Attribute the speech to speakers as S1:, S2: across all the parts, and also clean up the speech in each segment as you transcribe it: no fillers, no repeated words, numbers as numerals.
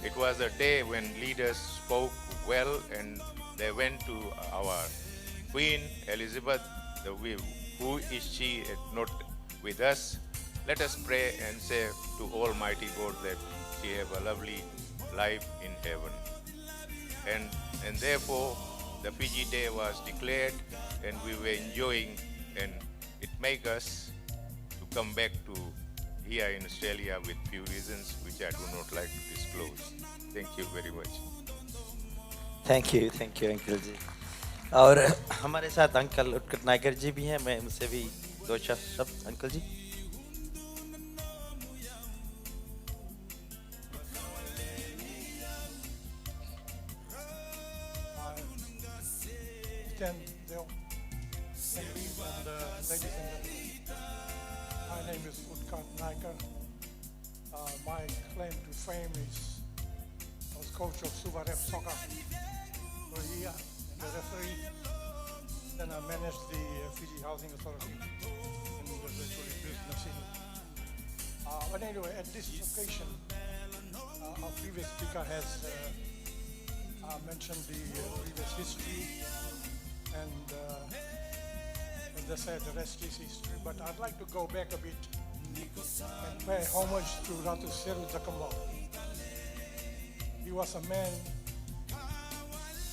S1: It was a day when leaders spoke well and they went to our Queen Elizabeth, who is she not with us? Let us pray and say to Almighty God that she have a lovely life in heaven. And therefore the Fiji Day was declared and we were enjoying, and it make us to come back to here in Australia with few reasons which I do not like to disclose. Thank you very much.
S2: Thank you uncle जी। और हमारे साथ uncle उत्कट नागर जी भी हैं, मैं उनसे भी दो शब्द uncle ji.
S3: Ladies and gentlemen, my name is Utkat Naikar. My claim to fame is I was coach of Super Rep Soccer for a year and a referee. Then I managed the Fiji Housing Authority in the virtually Brisbane city. But anyway, at this occasion, our previous speaker has mentioned the previous history, and as they said, the rest is history. But I'd like to go back a bit and pay homage to Ratu Seru Jakambao. He was a man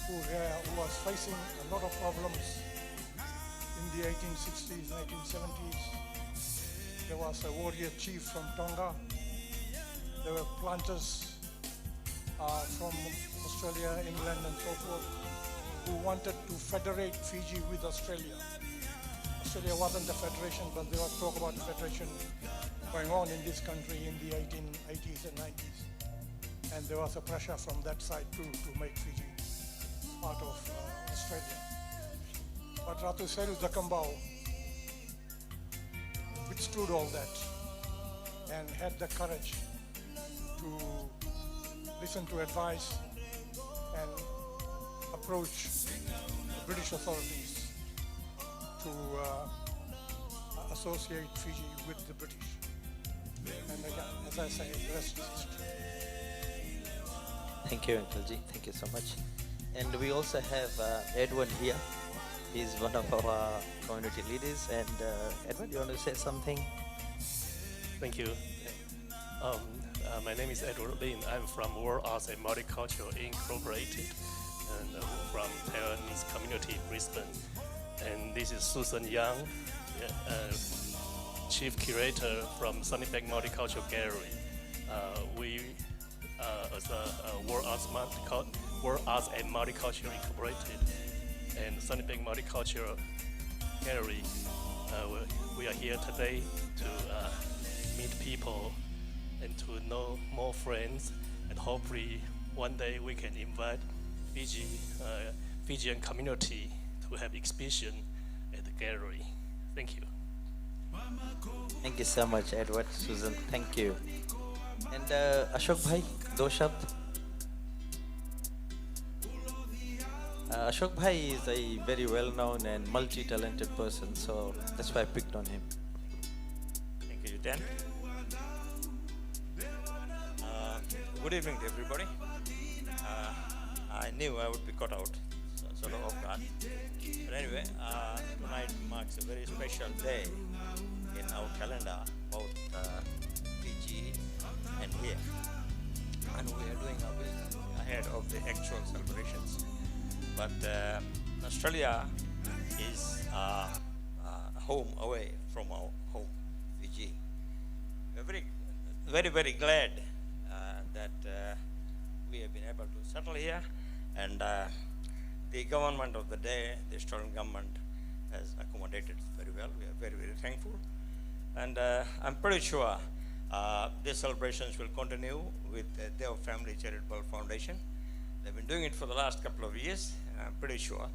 S3: who was facing a lot of problems in the 1860s, 1970s. There was a warrior chief from Tonga. There were planters from Australia, England, and so forth, who wanted to federate Fiji with Australia. Australia wasn't a federation, but there was talk about federation going on in this country in the 1880s and 90s. And there was a pressure from that side too to make Fiji part of Australia. But Ratu Seru Jakambao withstood all that and had the courage to listen to advice and approach the British authorities to associate Fiji with the British. And again, as I say, the rest is history.
S2: Thank you, Uncle Ji. Thank you so much. And we also have Edwin here. He's one of our community leaders. And Edwin, you want to say something?
S4: Thank you. My name is Edward Lin. I'm from World Arts and Multicultural Incorporated, and from Taiwanese community in Brisbane. And this is Susan Yang, Chief Curator from Sunnybank Multicultural Gallery. We, as a World Arts and Multicultural Incorporated and Sunnybank Multicultural Gallery, we are here today to meet people and to know more friends, and hopefully one day we can invite Fijian community to have exhibition at the gallery. Thank you.
S2: Thank you so much, Edward, Susan. Thank you. And Ashok Bhai, do shabd. Ashok Bhai is a very well-known and multi-talented person, so that's why I picked on him.
S5: Thank you, Dan. Good evening to everybody. I knew I would be caught out, sort of off guard. But anyway, tonight marks a very special day in our calendar, both Fiji and here. And we are doing our business ahead of the actual celebrations. But Australia is home away from our home, Fiji. We're very, very glad that we have been able to settle here, and the government of the day, the Australian government, has accommodated very well. We are very, very thankful, and I'm pretty sure these celebrations will continue with their family charitable foundation. They've been doing it for the last couple of years, I'm pretty sure,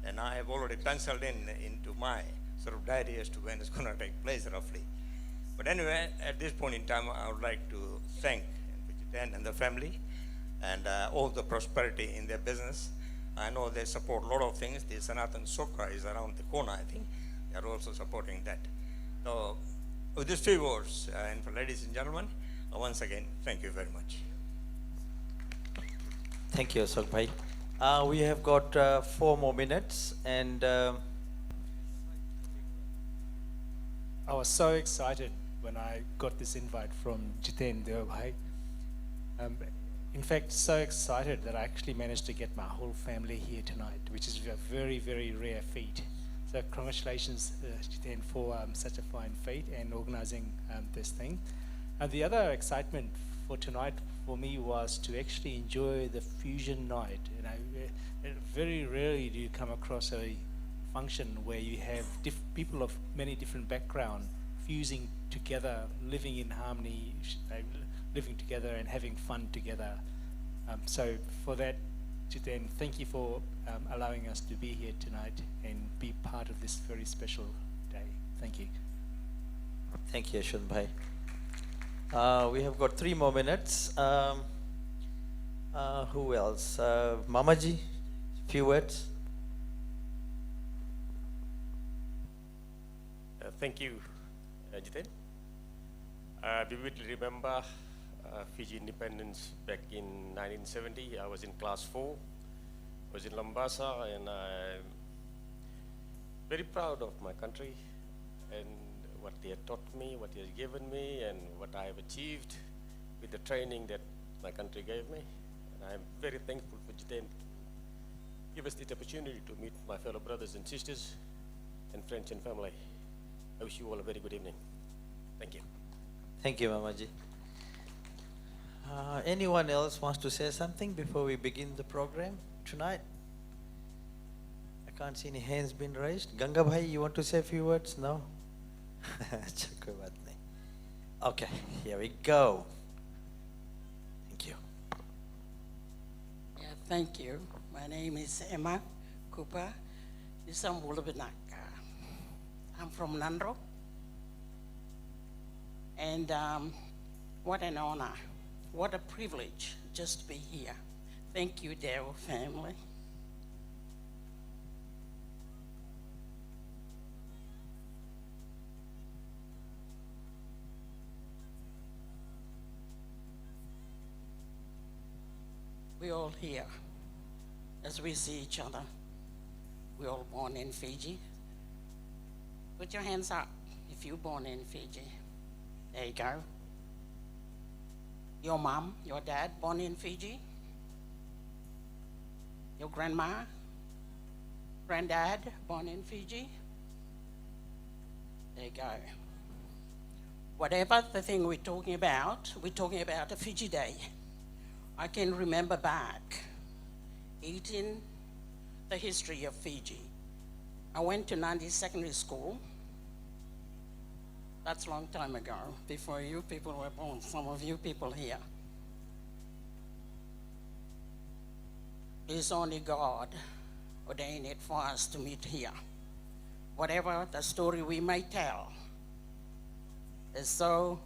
S5: and I have already penciled into my sort of diary as to when it's going to take place roughly. But anyway, at this point in time, I would like to thank Dan and the family and all the prosperity in their business. I know they support a lot of things. The Sanatan Soccer is around the corner, I think. They are also supporting that. So with these few words, and for ladies and gentlemen, Once again, thank you very much.
S2: Thank you, Ashok Bhai. We have got 4 more minutes, and
S6: I was so excited when I got this invite from Jiten Deo Bhai. In fact, so excited that I actually managed to get my whole family here tonight, which is a very, very rare feat. So congratulations, Jiten, for such a fine feat and organizing this thing. The other excitement for tonight for me was to actually enjoy the fusion night. You know, very rarely do you come across a function where you have people of many different backgrounds fusing together, living in harmony, living together and having fun together. So for that, Jiten, thank you for allowing us to be here tonight and be part of this very special day. Thank you.
S2: thank you, Ashok Bhai. We have got 3 more minutes. Who else? Mamaji, few words.
S7: Thank you, Jiten. I vividly remember Fiji independence back in 1970. I was in class 4. I was in Lambasa, and I'm very proud of my country and what they have taught me, what they have given me, and what I have achieved with the training that my country gave me. And I'm very thankful for Jiten to give us this opportunity to meet my fellow brothers and sisters and friends and family. I wish you all a very good evening. Thank you.
S2: Thank you, Mamaji. Anyone else wants to say something before we begin the program tonight? I can't see any hands being raised. Ganga Bhai, you want to say a few words? No? Okay, here we go. Thank you.
S8: Yeah, thank you. My name is Emma Cooper. Isam Wulabinak. I'm from Nandro. And what an honor, what a privilege just to be here. Thank you, Deo family. We're all here as we see each other. We're all born in Fiji. Put your hands up if you're born in Fiji. There you go. Your mom, your dad, born in Fiji? Your grandma, granddad, born in Fiji? There you go. Whatever the thing we're talking about a Fiji Day. I can remember back, eating the history of Fiji. I went to Nandi Secondary School. That's a long time ago, before you people were born, some of you people here. It's only God ordained it for us to meet here. Whatever the story we may tell, is so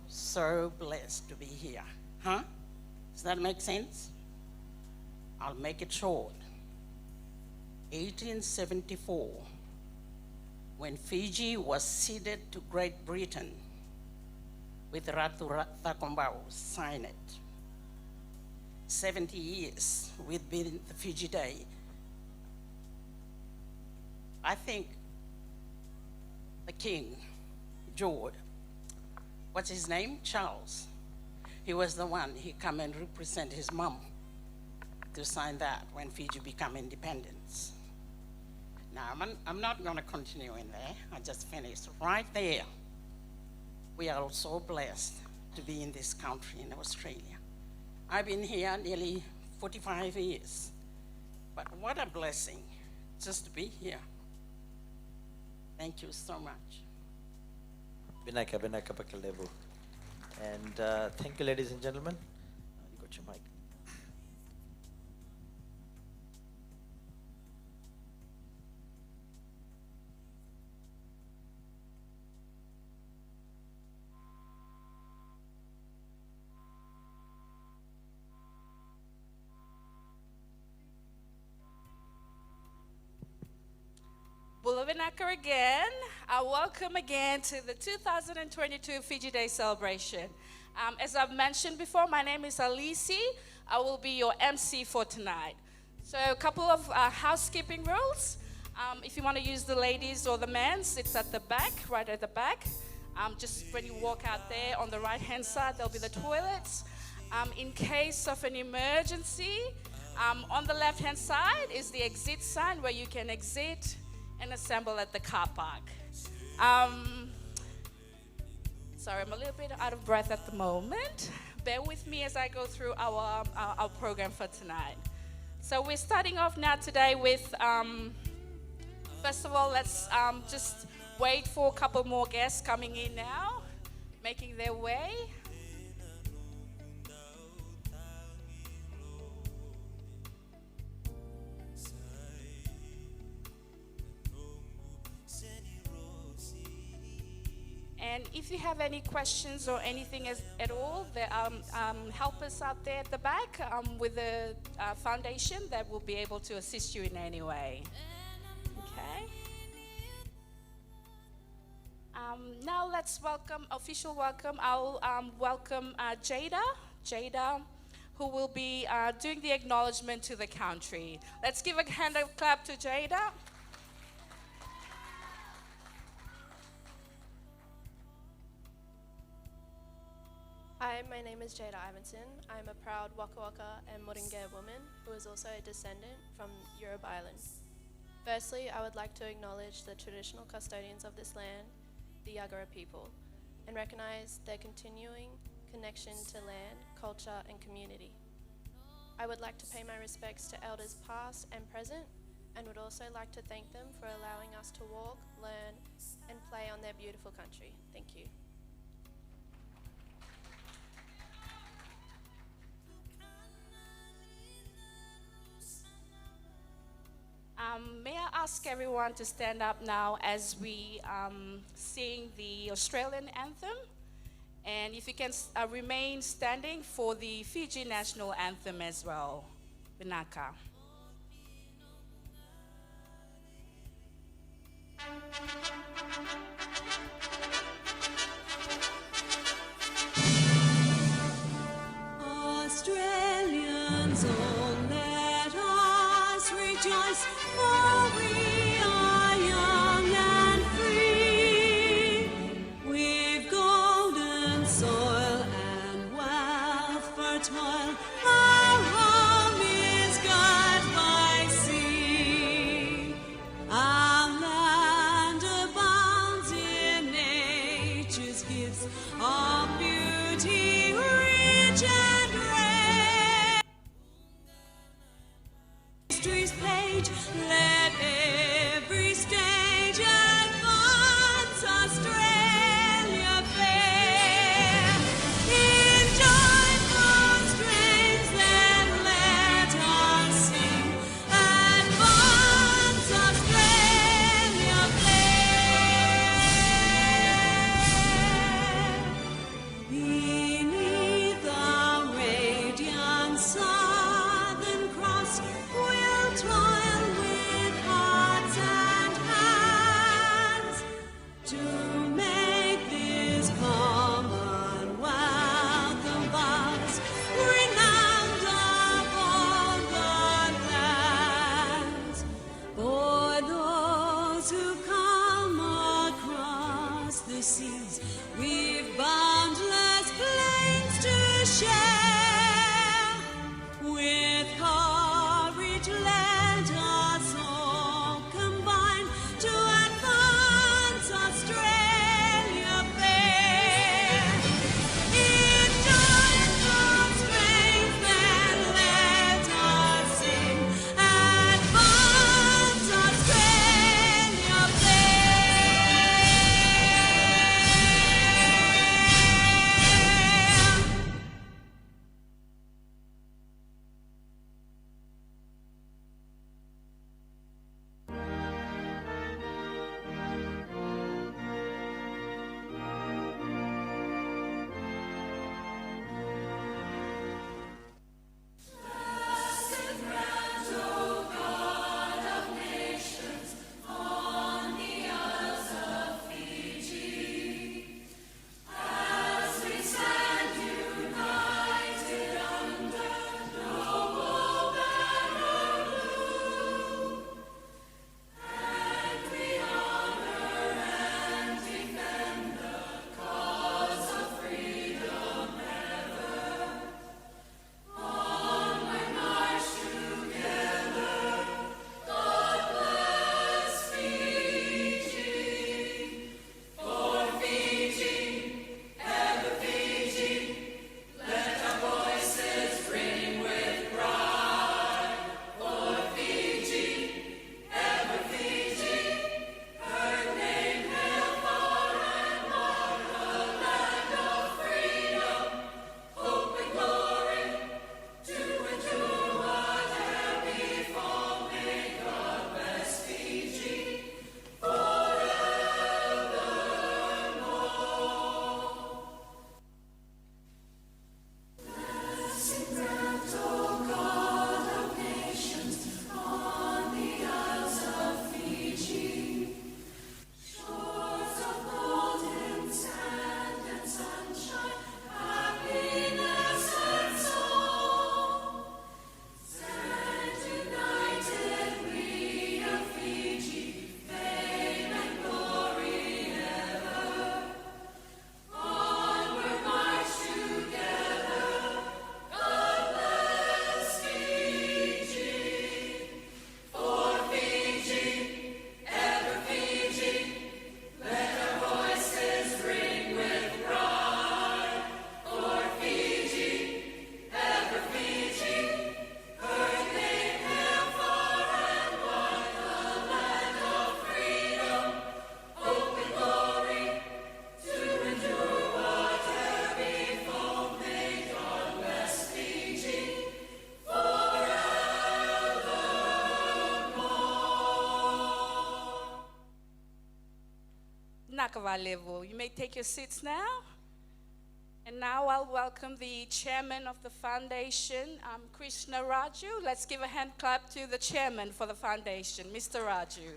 S8: blessed to be here. Huh? Does that make sense? I'll make it short. 1874, when Fiji was ceded to Great Britain, with Ratu Thakombau signed it. 70 years we've been the Fiji Day. I think the King, George, what's his name? Charles. He was the one, he come and represent his mom to sign that when Fiji become independence. Now, I'm not going to continue in there. I just finished right there. We are so blessed to be in this country, in Australia. I've been here nearly 45 years. But what a blessing just to be here. Thank you so much.
S2: Binaka Pakalebu. And thank you, ladies and gentlemen. You got your mic.
S9: Bulavinaka again. Welcome again to the 2022 Fiji Day celebration. As I've mentioned before, my name is Alisi. I will be your MC for tonight. So a couple of housekeeping rules. If you want to use the ladies or the men's, it's at the back, right at the back. Just when you walk out there on the right-hand side, there'll be the toilets. In case of an emergency, on the left-hand side is the exit sign where you can exit and assemble at the car park. Sorry, I'm a little bit out of breath at the moment. Bear with me as I go through our program for tonight. So we're starting off now today with, first of all, let's just wait for a couple more guests coming in now, making their way. And if you have any questions or anything at all, there helpers out there at the back with the foundation that will be able to assist you in any way. Okay. Now let's official welcome. I'll welcome Jada, who will be doing the acknowledgement to the country. Let's give a hand of clap to Jada.
S10: Hi, my name is Jada Ivinson. I'm a proud Waka Waka and Moringa woman who is also a descendant from Yoruba Island. Firstly, I would like to acknowledge the traditional custodians of this land, the Yagara people, and recognize their continuing connection to land, culture, and community. I would like to pay my respects to elders past and present, and would also like to thank them for allowing us to walk, learn, and play on their beautiful country. Thank you.
S9: May I ask everyone to stand up now as we sing the Australian anthem? And if you can remain standing for the Fiji national anthem as well, Vinaka.
S11: Australians, oh, let us rejoice, for we are young and free. We've golden soil and wealth fertile. Our home is God by sea. Our land abounds in nature's gifts of beauty, rich and rare. History's page, let every stage advance Australia fair. In joyful strains then let us sing, advance Australia fair. Beneath the radiant Southern Cross, we'll toil with hearts and hands to make this Commonwealth of ours renowned above the lands. For those who come across the seas, we've boundless plains to share. With courage let us all combine to advance Australia fair. In joyful strains then let us sing, advance Australia fair.
S9: Nakavalevo. You may take your seats now. And now I'll welcome the chairman of the foundation, Krishna Raju. Let's give a hand clap to the chairman for the foundation, Mr. Raju.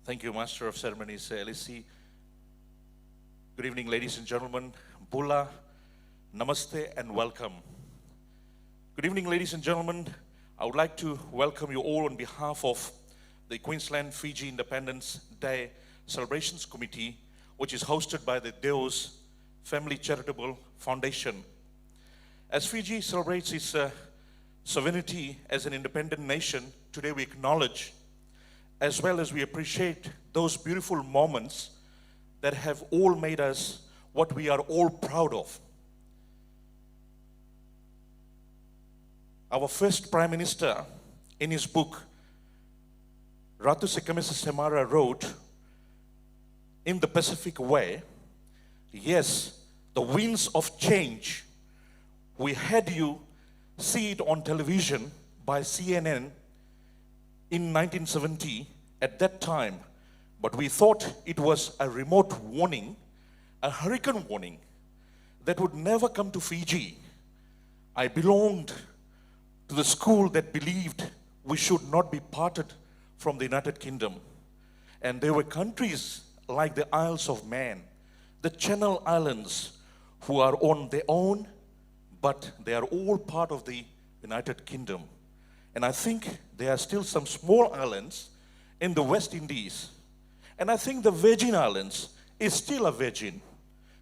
S12: Thank you, Master of Ceremonies, Elisi. Good evening, ladies and gentlemen. Bula, namaste, and welcome. Good evening, ladies and gentlemen. I would like to welcome you all on behalf of the Queensland Fiji Independence Day Celebrations Committee, which is hosted by the Deos Family Charitable Foundation. As Fiji celebrates its sovereignty as an independent nation, today we acknowledge as well as we appreciate those beautiful moments that have all made us what we are all proud of. Our first Prime Minister, in his book, Ratu Sekamesa Semara wrote, in the Pacific Way, yes, the winds of change, we had you see it on television by CNN in 1970 at that time, but we thought it was a remote warning, a hurricane warning that would never come to Fiji. I belonged to the school that believed we should not be parted from the United Kingdom. And there were countries like the Isles of Man, the Channel Islands, who are on their own, but they are all part of the United Kingdom. And I think there are still some small islands in the West Indies. And I think the Virgin Islands is still a virgin.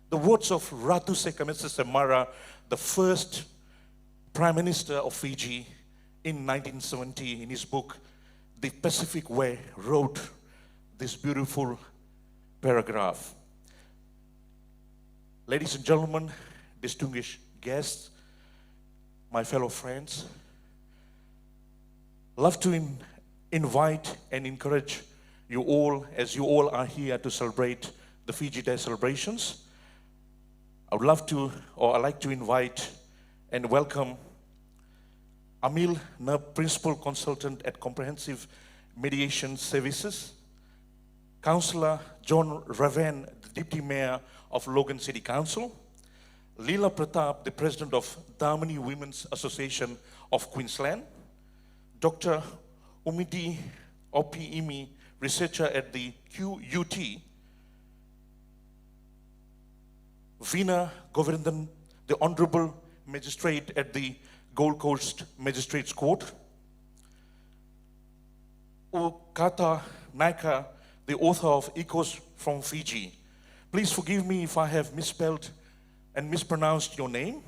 S12: The words of Ratu Sekamesa Semara, the first Prime Minister of Fiji in 1970, in his book, The Pacific Way, wrote this beautiful paragraph. Ladies and gentlemen, distinguished guests, my fellow friends, love to invite and encourage you all, as you all are here to celebrate the Fiji Day celebrations. I'd like to invite and welcome Amil Nab, Principal Consultant at Comprehensive Mediation Services, Councillor John Raven, the Deputy Mayor of Logan City Council, Leela Pratap, the President of Damani Women's Association of Queensland, Dr. Umidi Opiimi, researcher at the QUT, Veena Govindhan, the Honourable Magistrate at the Gold Coast Magistrates Court, Okata Naika, the author of Echoes from Fiji. Please forgive me if I have misspelled and mispronounced your name.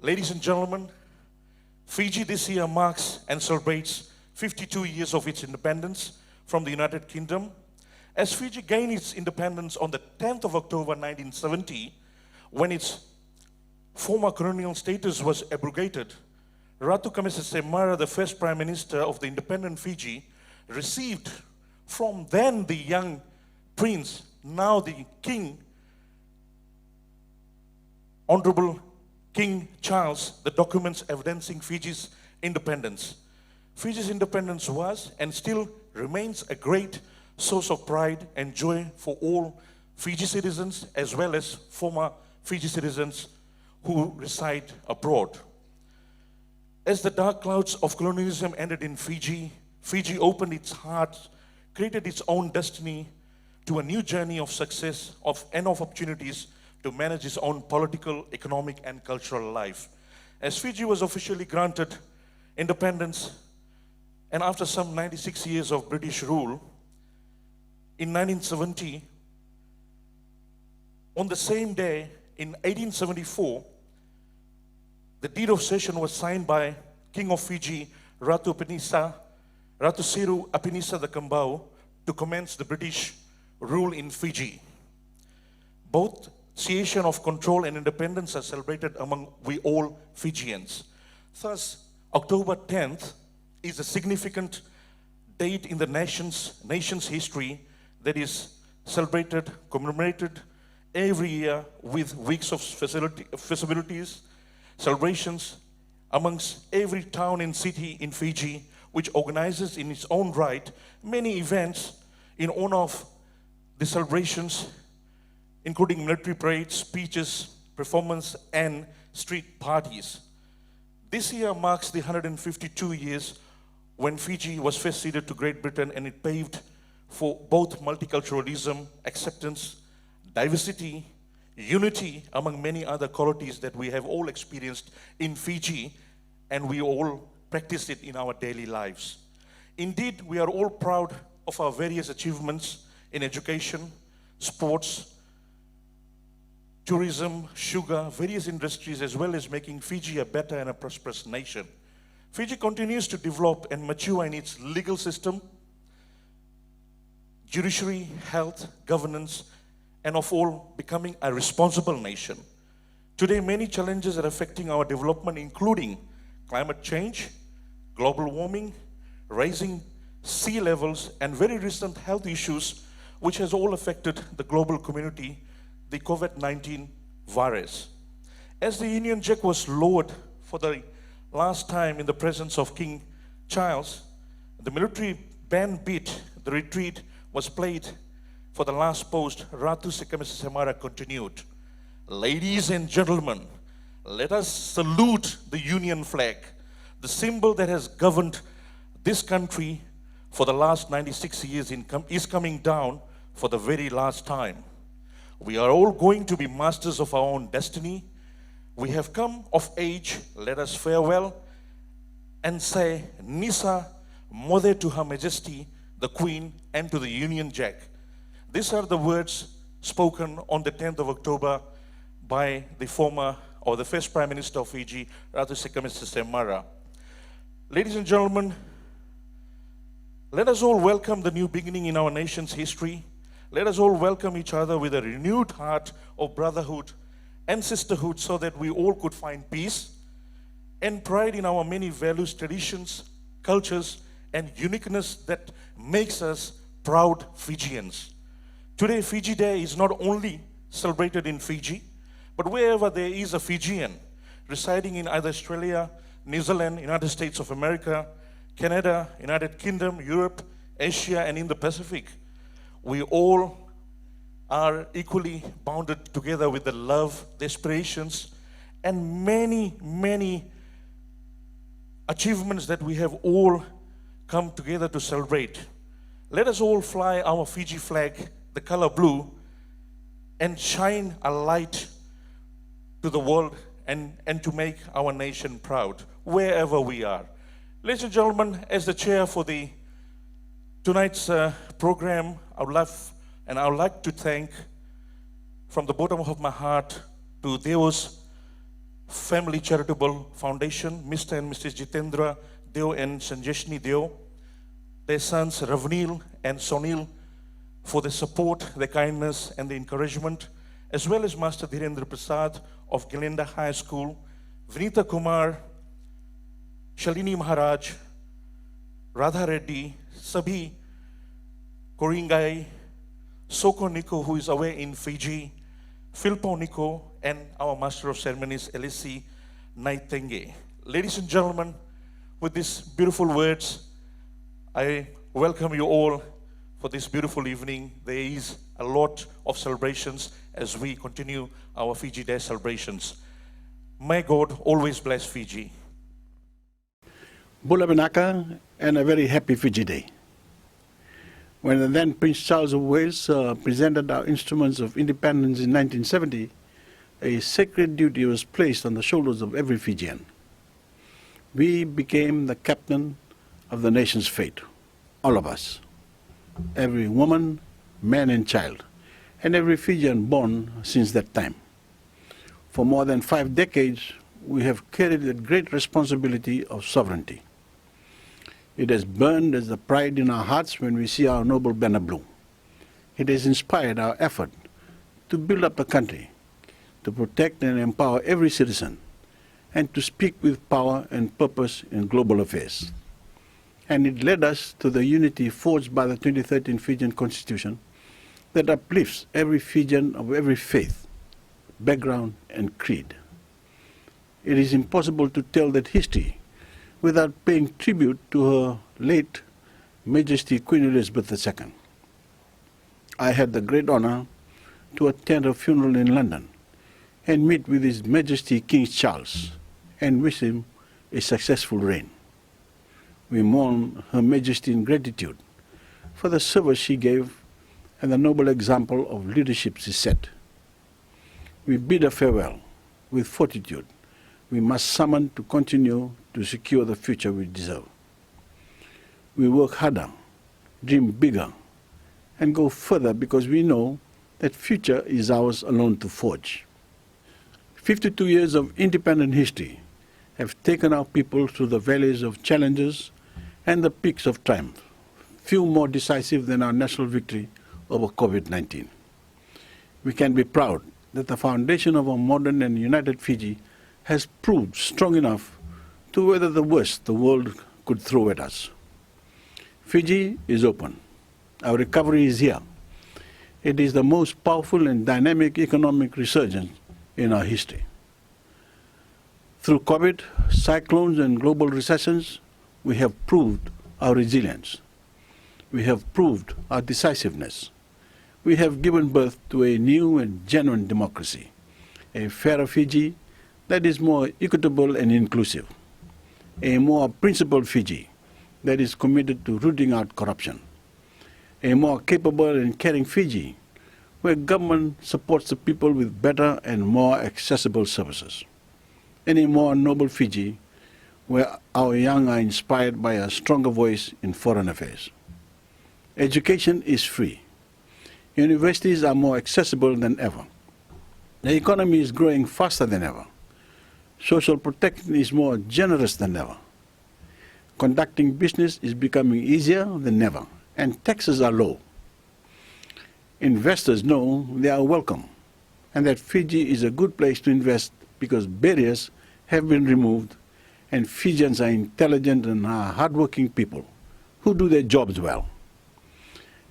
S12: Ladies and gentlemen, Fiji this year marks and celebrates 52 years of its independence from the United Kingdom. As Fiji gained its independence on the 10th of October 1970, when its former colonial status was abrogated, Ratu Sekamesa Semara, the first Prime Minister of the independent Fiji, received from then the young prince, now the king, Honorable King Charles, the documents evidencing Fiji's independence. Fiji's independence was and still remains a great source of pride and joy for all Fiji citizens as well as former Fiji citizens who reside abroad. As the dark clouds of colonialism ended in Fiji, Fiji opened its heart, created its own destiny to a new journey of success and of opportunities to manage its own political, economic, and cultural life. As Fiji was officially granted independence, and after some 96 years of British rule, in 1970, on the same day, in 1874, the deed of cession was signed by King of Fiji, Ratu Siru Apinisa the Kambau, to commence the British rule in Fiji. Both cessation of control and independence are celebrated among we all Fijians. Thus, October 10th is a significant date in the nation's history that is celebrated, commemorated, every year with weeks of festivities, celebrations amongst every town and city in Fiji, which organizes in its own right many events in honor of the celebrations, including military parades, speeches, performance, and street parties. This year marks the 152 years when Fiji was first ceded to Great Britain, and it paved for both multiculturalism, acceptance, diversity, unity, among many other qualities that we have all experienced in Fiji, and we all practice it in our daily lives. Indeed, we are all proud of our various achievements in education, sports, tourism, sugar, various industries, as well as making Fiji a better and a prosperous nation. Fiji continues to develop and mature in its legal system, judiciary, health, governance, and of all, becoming a responsible nation. Today, many challenges are affecting our development, including climate change, global warming, rising sea levels, and very recent health issues, which has all affected the global community, the COVID-19 virus. As the Union Jack was lowered for the last time in the presence of King Charles, the military band beat, the retreat was played for the last post, Ratu Sekamesa Semara continued. Ladies and gentlemen, let us salute the Union flag, the symbol that has governed this country for the last 96 years is coming down for the very last time. We are all going to be masters of our own destiny. We have come of age, let us farewell and say Nisa Mother to Her Majesty, the Queen, and to the Union Jack. These are the words spoken on the 10th of October by the first Prime Minister of Fiji, Ratu Sekamesa Semara. Ladies and gentlemen, let us all welcome the new beginning in our nation's history. Let us all welcome each other with a renewed heart of brotherhood and sisterhood so that we all could find peace and pride in our many values, traditions, cultures, and uniqueness that makes us proud Fijians. Today, Fiji Day is not only celebrated in Fiji, but wherever there is a Fijian residing in either Australia, New Zealand, United States of America, Canada, United Kingdom, Europe, Asia, and in the Pacific, we all are equally bounded together with the love, the aspirations, and many, many achievements that we have all come together to celebrate. Let us all fly our Fiji flag, the color blue, and shine a light to the world and to make our nation proud, wherever we are. Ladies and gentlemen, as the chair for tonight's program, I would like to thank from the bottom of my heart to Deo's Family Charitable Foundation, Mr. and Mrs. Jitendra Deo and Sanjeshni Deo, their sons Ravnil and Sonil, for the support, the kindness, and the encouragement, as well as Master Dhirendra Prasad of Galenda High School, Vinita Kumar, Shalini Maharaj, Radha Reddy, Sabhi Koringai, Soko Nico, who is away in Fiji, Philpo Nico, and our Master of Ceremonies, Elisi Naitenge. Ladies and gentlemen, with these beautiful words, I welcome you all for this beautiful evening. There is a lot of celebrations as we continue our Fiji Day celebrations. May God always bless Fiji.
S13: Bula Benaka, and a very happy Fiji Day. When then Prince Charles of Wales presented our instruments of independence in 1970, a sacred duty was placed on the shoulders of every Fijian. We became the captain of the nation's fate, all of us, every woman, man and child, and every Fijian born since that time. For more than 5 decades, we have carried the great responsibility of sovereignty. It has burned as the pride in our hearts when we see our noble banner bloom. It has inspired our effort to build up the country, to protect and empower every citizen, and to speak with power and purpose in global affairs. And it led us to the unity forged by the 2013 Fijian Constitution, that uplifts every Fijian of every faith, background and creed. It is impossible to tell that history without paying tribute to her late Majesty Queen Elizabeth II. I had the great honor to attend her funeral in London and meet with His Majesty King Charles and wish him a successful reign. We mourn Her Majesty in gratitude for the service she gave and the noble example of leadership she set. We bid her farewell with fortitude. We must summon to continue to secure the future we deserve. We work harder, dream bigger, and go further because we know that future is ours alone to forge. 52 years of independent history have taken our people through the valleys of challenges and the peaks of triumph, few more decisive than our national victory over COVID-19. We can be proud that the foundation of a modern and united Fiji has proved strong enough to weather the worst the world could throw at us. Fiji is open. Our recovery is here. It is the most powerful and dynamic economic resurgence in our history. Through COVID, cyclones and global recessions, we have proved our resilience. We have proved our decisiveness. We have given birth to a new and genuine democracy, a fairer Fiji that is more equitable and inclusive, a more principled Fiji that is committed to rooting out corruption, a more capable and caring Fiji where government supports the people with better and more accessible services, and a more noble Fiji where our young are inspired by a stronger voice in foreign affairs. Education is free. Universities are more accessible than ever. The economy is growing faster than ever. Social protection is more generous than ever. Conducting business is becoming easier than ever, and taxes are low. Investors know they are welcome, and that Fiji is a good place to invest because barriers have been removed, and Fijians are intelligent and are hardworking people who do their jobs well.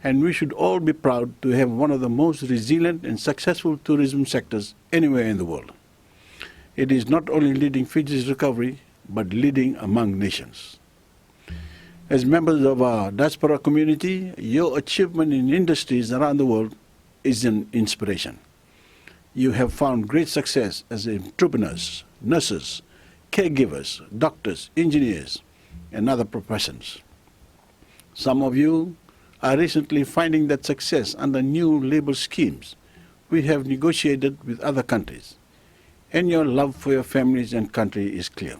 S13: And we should all be proud to have one of the most resilient and successful tourism sectors anywhere in the world. It is not only leading Fiji's recovery, but leading among nations. As members of our diaspora community, your achievement in industries around the world is an inspiration. You have found great success as entrepreneurs, nurses, caregivers, doctors, engineers, and other professions. Some of you are recently finding that success under new labor schemes we have negotiated with other countries, and your love for your families and country is clear.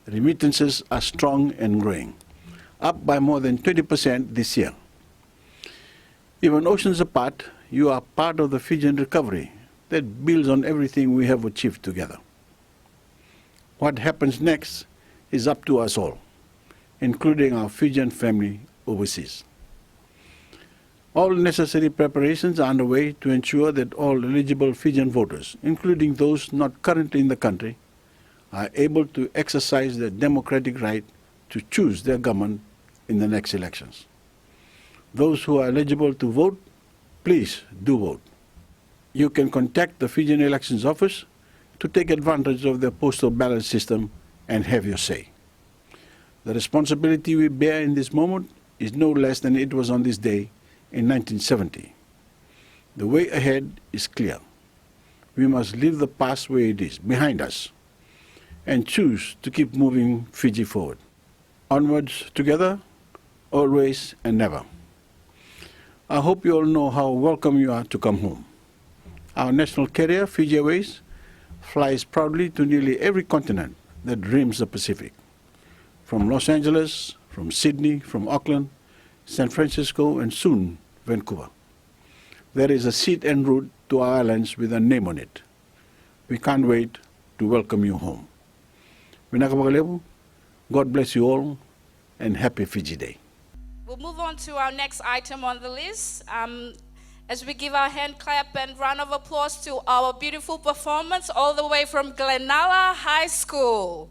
S13: Remittances are strong and growing, up by more than 20% this year. Even oceans apart, you are part of the Fijian recovery that builds on everything we have achieved together. What happens next is up to us all, including our Fijian family overseas. All necessary preparations are underway to ensure that all eligible Fijian voters, including those not currently in the country, are able to exercise their democratic right to choose their government in the next elections. Those who are eligible to vote, please do vote. You can contact the Fijian Elections Office to take advantage of their postal ballot system and have your say. The responsibility we bear in this moment is no less than it was on this day in 1970. The way ahead is clear. We must leave the past where it is, behind us, and choose to keep moving Fiji forward. Onwards together, always and never. I hope you all know how welcome you are to come home. Our national carrier, Fiji Airways, flies proudly to nearly every continent that rims the Pacific. From Los Angeles, from Sydney, from Auckland, San Francisco, and soon Vancouver. There is a seat en route to our islands with a name on it. We can't wait to welcome you home. God bless you all, and happy Fiji Day.
S9: We'll move on to our next item on the list. As we give our hand clap and round of applause to our beautiful performance all the way from Glenalla High School.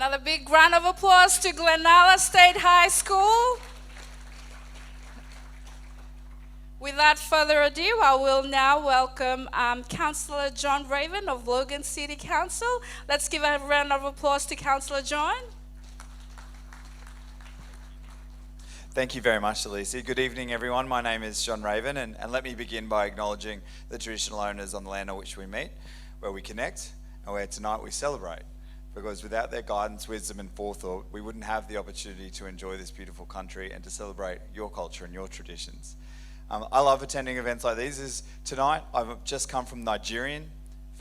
S9: Another big round of applause to Glenalla State High School. Without further ado, I will now welcome Councillor John Raven of Logan City Council. Let's give a round of applause to Councillor John.
S14: Thank you very much, Alicia. Good evening, everyone. My name is John Raven, and let me begin by acknowledging the traditional owners on the land on which we meet, where we connect, and where tonight we celebrate. Because without their guidance, wisdom, and forethought, we wouldn't have the opportunity to enjoy this beautiful country and to celebrate your culture and your traditions. I love attending events like these. Tonight, I've just come from Nigerian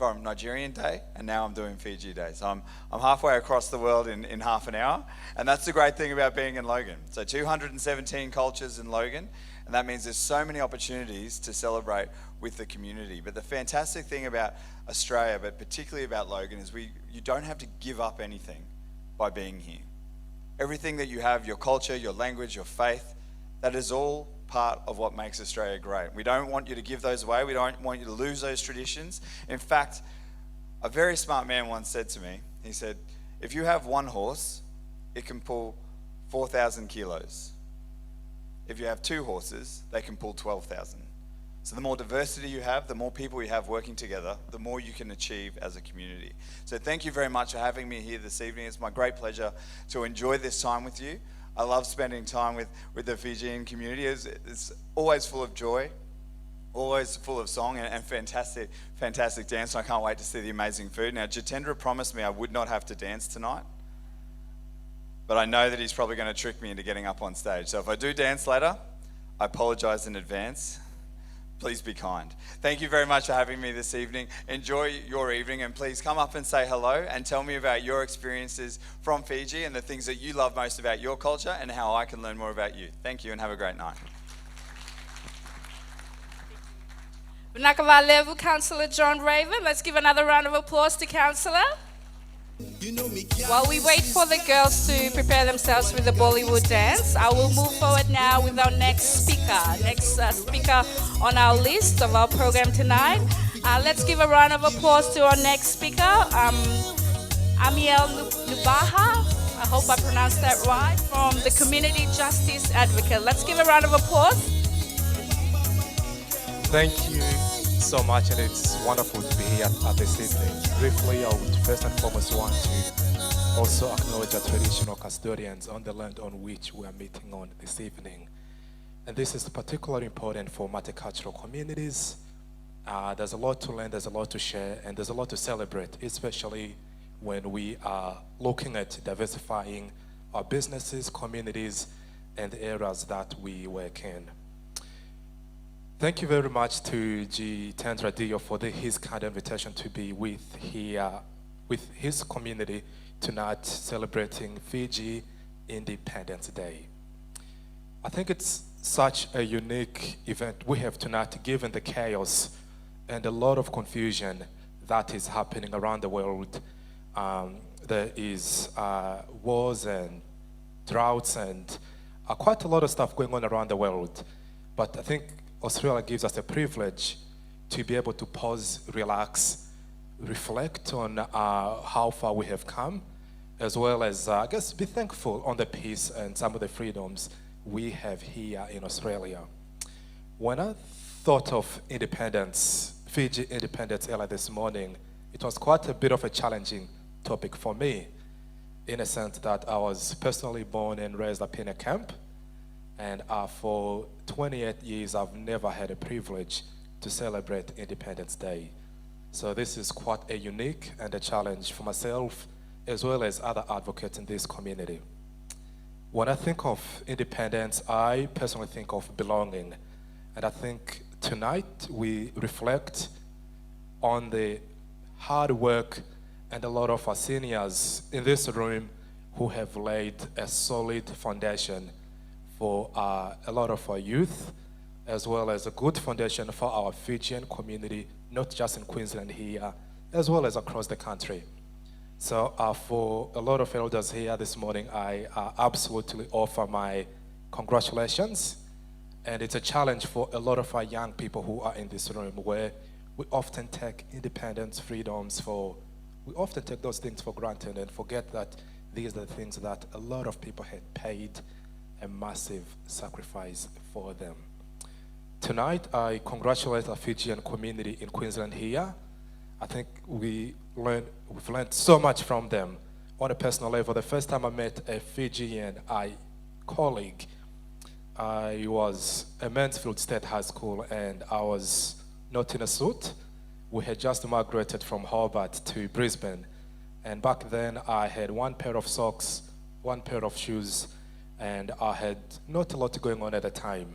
S14: Day, and now I'm doing Fiji Day. So I'm halfway across the world in half an hour, and that's the great thing about being in Logan. So 217 cultures in Logan, and that means there's so many opportunities to celebrate with the community. But the fantastic thing about Australia, but particularly about Logan, is you don't have to give up anything by being here. Everything that you have, your culture, your language, your faith, that is all part of what makes Australia great. We don't want you to give those away. We don't want you to lose those traditions. In fact, a very smart man once said to me, he said, if you have one horse, it can pull 4,000 kilos. If you have two horses, they can pull 12,000. So the more diversity you have, the more people you have working together, the more you can achieve as a community. So thank you very much for having me here this evening. It's my great pleasure to enjoy this time with you. I love spending time with the Fijian community. It's always full of joy, always full of song and fantastic dance. I can't wait to see the amazing food. Now, Jitendra promised me I would not have to dance tonight, but I know that he's probably going to trick me into getting up on stage. So if I do dance later, I apologize in advance. Please be kind. Thank you very much for having me this evening. Enjoy your evening, and please come up and say hello and tell me about your experiences from Fiji and the things that you love most about your culture and how I can learn more about you. Thank you and have a great night.
S9: Vinakavalevu, Councillor John Raven. Let's give another round of applause to Councillor. While we wait for the girls to prepare themselves with the Bollywood dance, I will move forward now with our next speaker. Speaker on our list of our program tonight. Let's give a round of applause to our next speaker, Amiel Nubaha. I hope I pronounced that right, from the Community Justice Advocate. Let's give a round of applause.
S15: Thank you so much, and it's wonderful to be here at this evening. Briefly, I would first and foremost want to also acknowledge our traditional custodians on the land on which we are meeting on this evening. And this is particularly important for multicultural communities. There's a lot to learn, there's a lot to share, and there's a lot to celebrate, especially when we are looking at diversifying our businesses, communities, and the areas that we work in. Thank you very much to Jitendra Dio for his kind invitation to be with his community tonight, celebrating Fiji Independence Day. I think it's such a unique event we have tonight, given the chaos and a lot of confusion that is happening around the world. There is wars and droughts and quite a lot of stuff going on around the world. But I think Australia gives us a privilege to be able to pause, relax, reflect on how far we have come, as well as, I guess, be thankful on the peace and some of the freedoms we have here in Australia. When I thought of independence, Fiji independence earlier this morning, it was quite a bit of a challenging topic for me, in a sense that I was personally born and raised up in a camp, and for 28 years, I've never had a privilege to celebrate Independence Day. So this is quite a unique and a challenge for myself, as well as other advocates in this community. When I think of independence, I personally think of belonging. And I think tonight we reflect on the hard work and a lot of our seniors in this room who have laid a solid foundation for a lot of our youth, as well as a good foundation for our Fijian community, not just in Queensland here, as well as across the country. So for a lot of elders here this morning, I absolutely offer my congratulations. And it's a challenge for a lot of our young people who are in this room, where we often take independence, freedoms we often take those things for granted and forget that these are the things that a lot of people had paid a massive sacrifice for them. Tonight, I congratulate the Fijian community in Queensland here. I think we've learned so much from them. On a personal level, the first time I met a Fijian colleague, I was at Mansfield State High School and I was not in a suit. We had just migrated from Hobart to Brisbane. And back then I had one pair of socks, one pair of shoes, and I had not a lot going on at the time.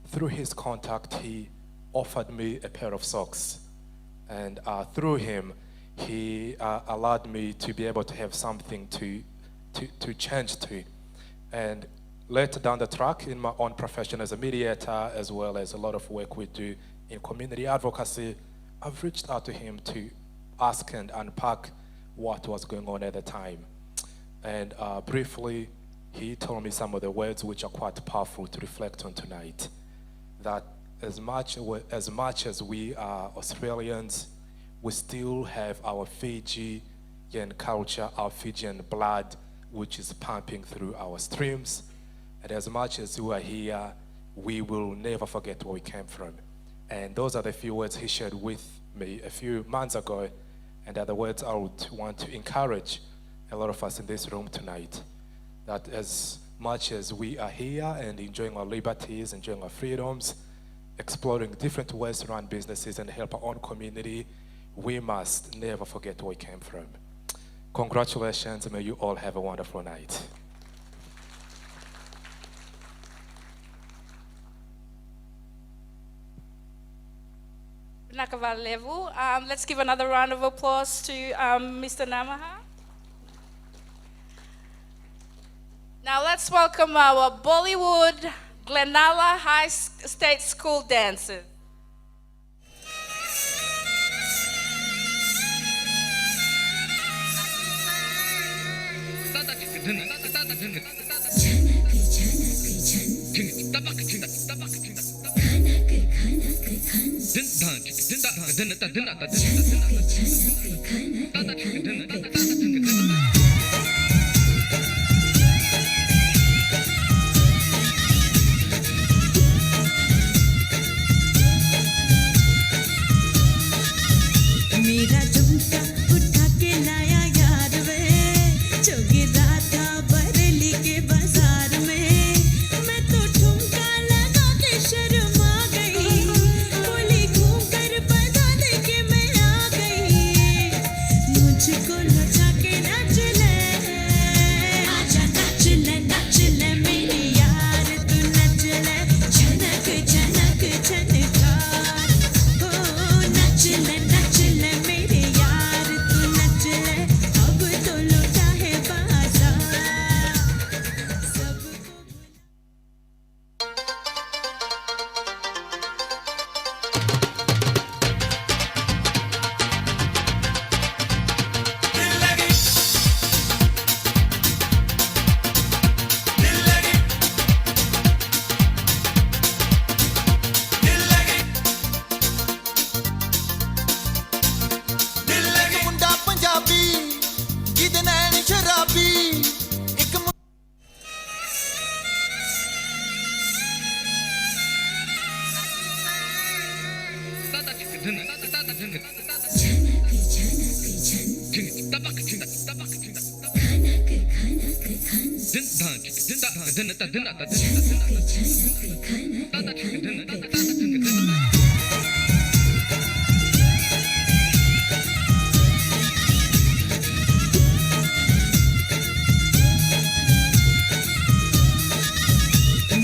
S15: Through his contact, he offered me a pair of socks. And through him, he allowed me to be able to have something to change to. And later down the track, in my own profession as a mediator, as well as a lot of work we do in community advocacy, I've reached out to him to ask and unpack what was going on at the time. And briefly, he told me some of the words which are quite powerful to reflect on tonight. That as much as we are Australians, we still have our Fijian culture, our Fijian blood, which is pumping through our streams. And as much as we are here, we will never forget where we came from. And those are the few words he shared with me a few months ago, and are the words I would want to encourage a lot of us in this room tonight. That as much as we are here and enjoying our liberties, enjoying our freedoms, exploring different ways to run businesses and help our own community, we must never forget where we came from. Congratulations, and may you all have a wonderful night.
S9: Let's give another round of applause to Mr. Namaha. Now let's welcome our Bollywood Glenalla High State School dancers.
S11: मेरा झुमका उठा के लाया यार वे जो गिरा था बरेली के बाजार में मैं तो ठुमका लगा के शर्मा गई बोली घूम कर बता दे के मैं आ गई मुझको लचा के नाच ले आजा नाच ले मेरी यार तू नच ले झनक झनक झनका ओ नच ले मेरे यार तू नच ले अब तो लौटा है बाजार सबको
S16: ਮੁੰਡਾ ਪੰਜਾਬੀ ਜਿਹਦੇ ਨੈਣ ਸ਼ਰਾਬੀ ਇੱਕ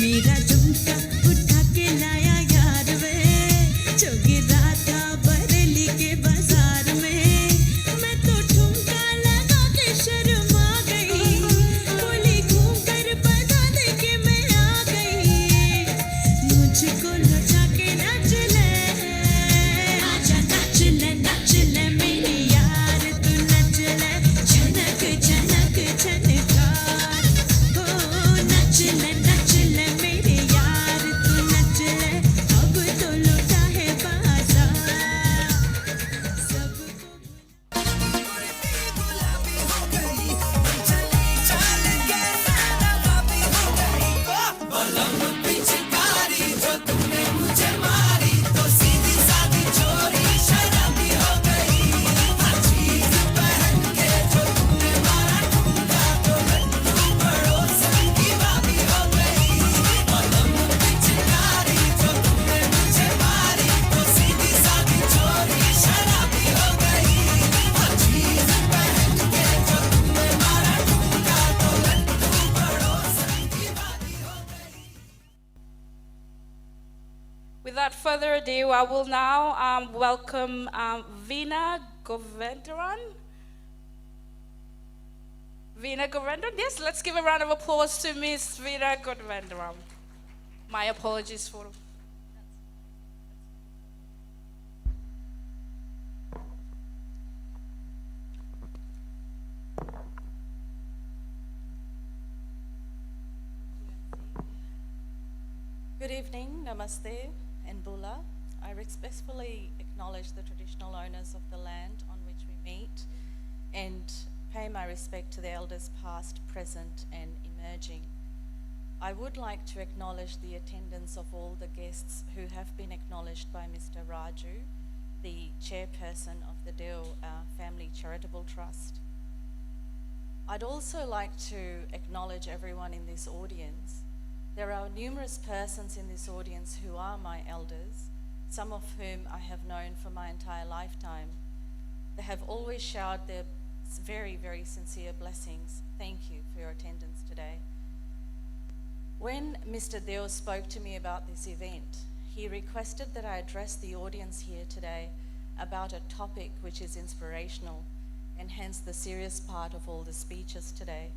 S11: मेरा झुमका उठा के लाया यार वे जो गिरा था बरेली के बाजार में मैं तो ठुमका लगा के शर्मा गई बोली घूम कर बता दे के मैं आ गई
S9: ado, I will now welcome Veena Govendran. Veena Govendran, yes, let's give a round of applause to Miss Veena Govendran. My apologies for...
S17: Good evening, namaste and bula. I respectfully acknowledge the traditional owners of the land on which we meet and pay my respect to the elders past, present and emerging. I would like to acknowledge the attendance of all the guests who have been acknowledged by Mr. Raju, the chairperson of the Deo Family Charitable Trust. I'd also like to acknowledge everyone in this audience. There are numerous persons in this audience who are my elders, some of whom I have known for my entire lifetime. They have always showered their very, very sincere blessings. Thank you for your attendance today. When Mr. Deo spoke to me about this event, he requested that I address the audience here today about a topic which is inspirational and hence the serious part of all the speeches today.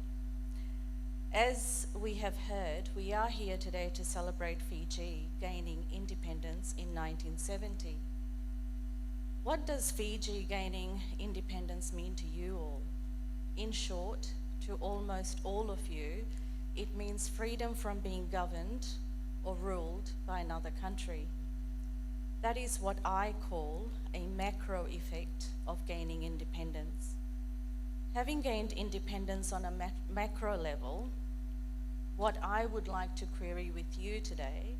S17: As we have heard, we are here today to celebrate Fiji gaining independence in 1970. What does Fiji gaining independence mean to you all? In short, to almost all of you, it means freedom from being governed or ruled by another country. That is what I call a macro effect of gaining independence. Having gained independence on a macro level, what I would like to query with you today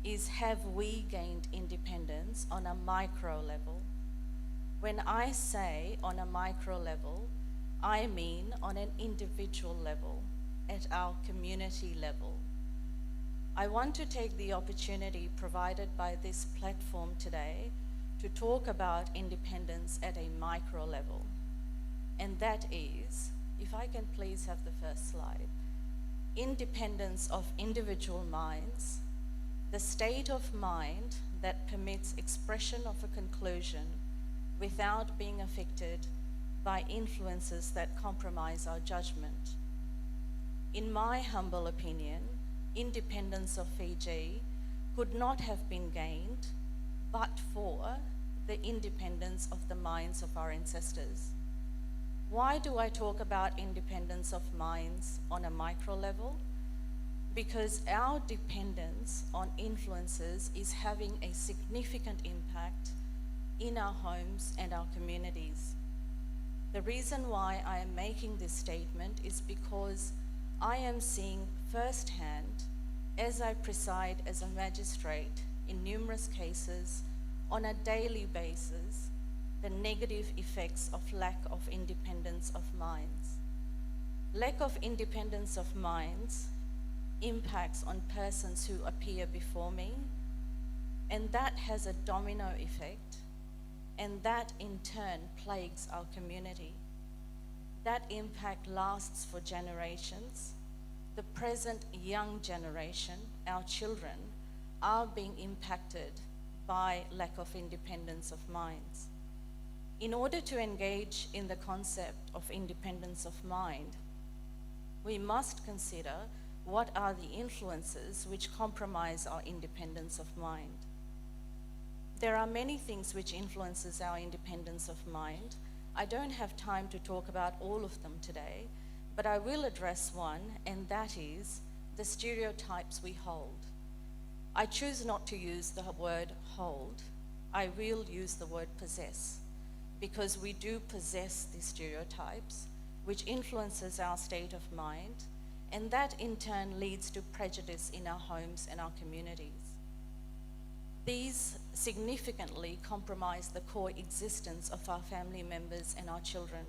S17: is, have we gained independence on a micro level? When I say on a micro level, I mean on an individual level, at our community level. I want to take the opportunity provided by this platform today to talk about independence at a micro level. And that is, if I can please have the first slide, independence of individual minds, the state of mind that permits expression of a conclusion without being affected by influences that compromise our judgment. In my humble opinion, independence of Fiji could not have been gained but for the independence of the minds of our ancestors. Why do I talk about independence of minds on a micro level? Because our dependence on influences is having a significant impact in our homes and our communities. The reason why I am making this statement is because I am seeing firsthand, as I preside as a magistrate in numerous cases on a daily basis, the negative effects of lack of independence of minds. Lack of independence of minds impacts on persons who appear before me, and that has a domino effect, and that in turn plagues our community. That impact lasts for generations. The present young generation, our children, are being impacted by lack of independence of minds. In order to engage in the concept of independence of mind, we must consider what are the influences which compromise our independence of mind. There are many things which influences our independence of mind. I don't have time to talk about all of them today, but I will address one, and that is the stereotypes we hold. I choose not to use the word hold. I will use the word possess, because we do possess these stereotypes, which influences our state of mind, and that in turn leads to prejudice in our homes and our communities. These significantly compromise the core existence of our family members and our children.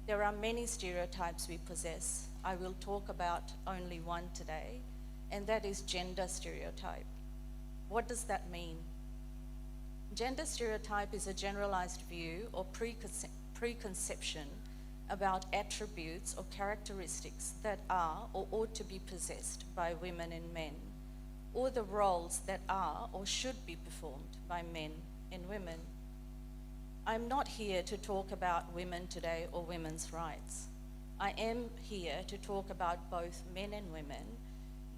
S17: There are many stereotypes we possess. I will talk about only one today, and that is gender stereotype. What does that mean? Gender stereotype is a generalized view or preconception about attributes or characteristics that are or ought to be possessed by women and men. or the roles that are or should be performed by men and women. I'm not here to talk about women today or women's rights. I am here to talk about both men and women.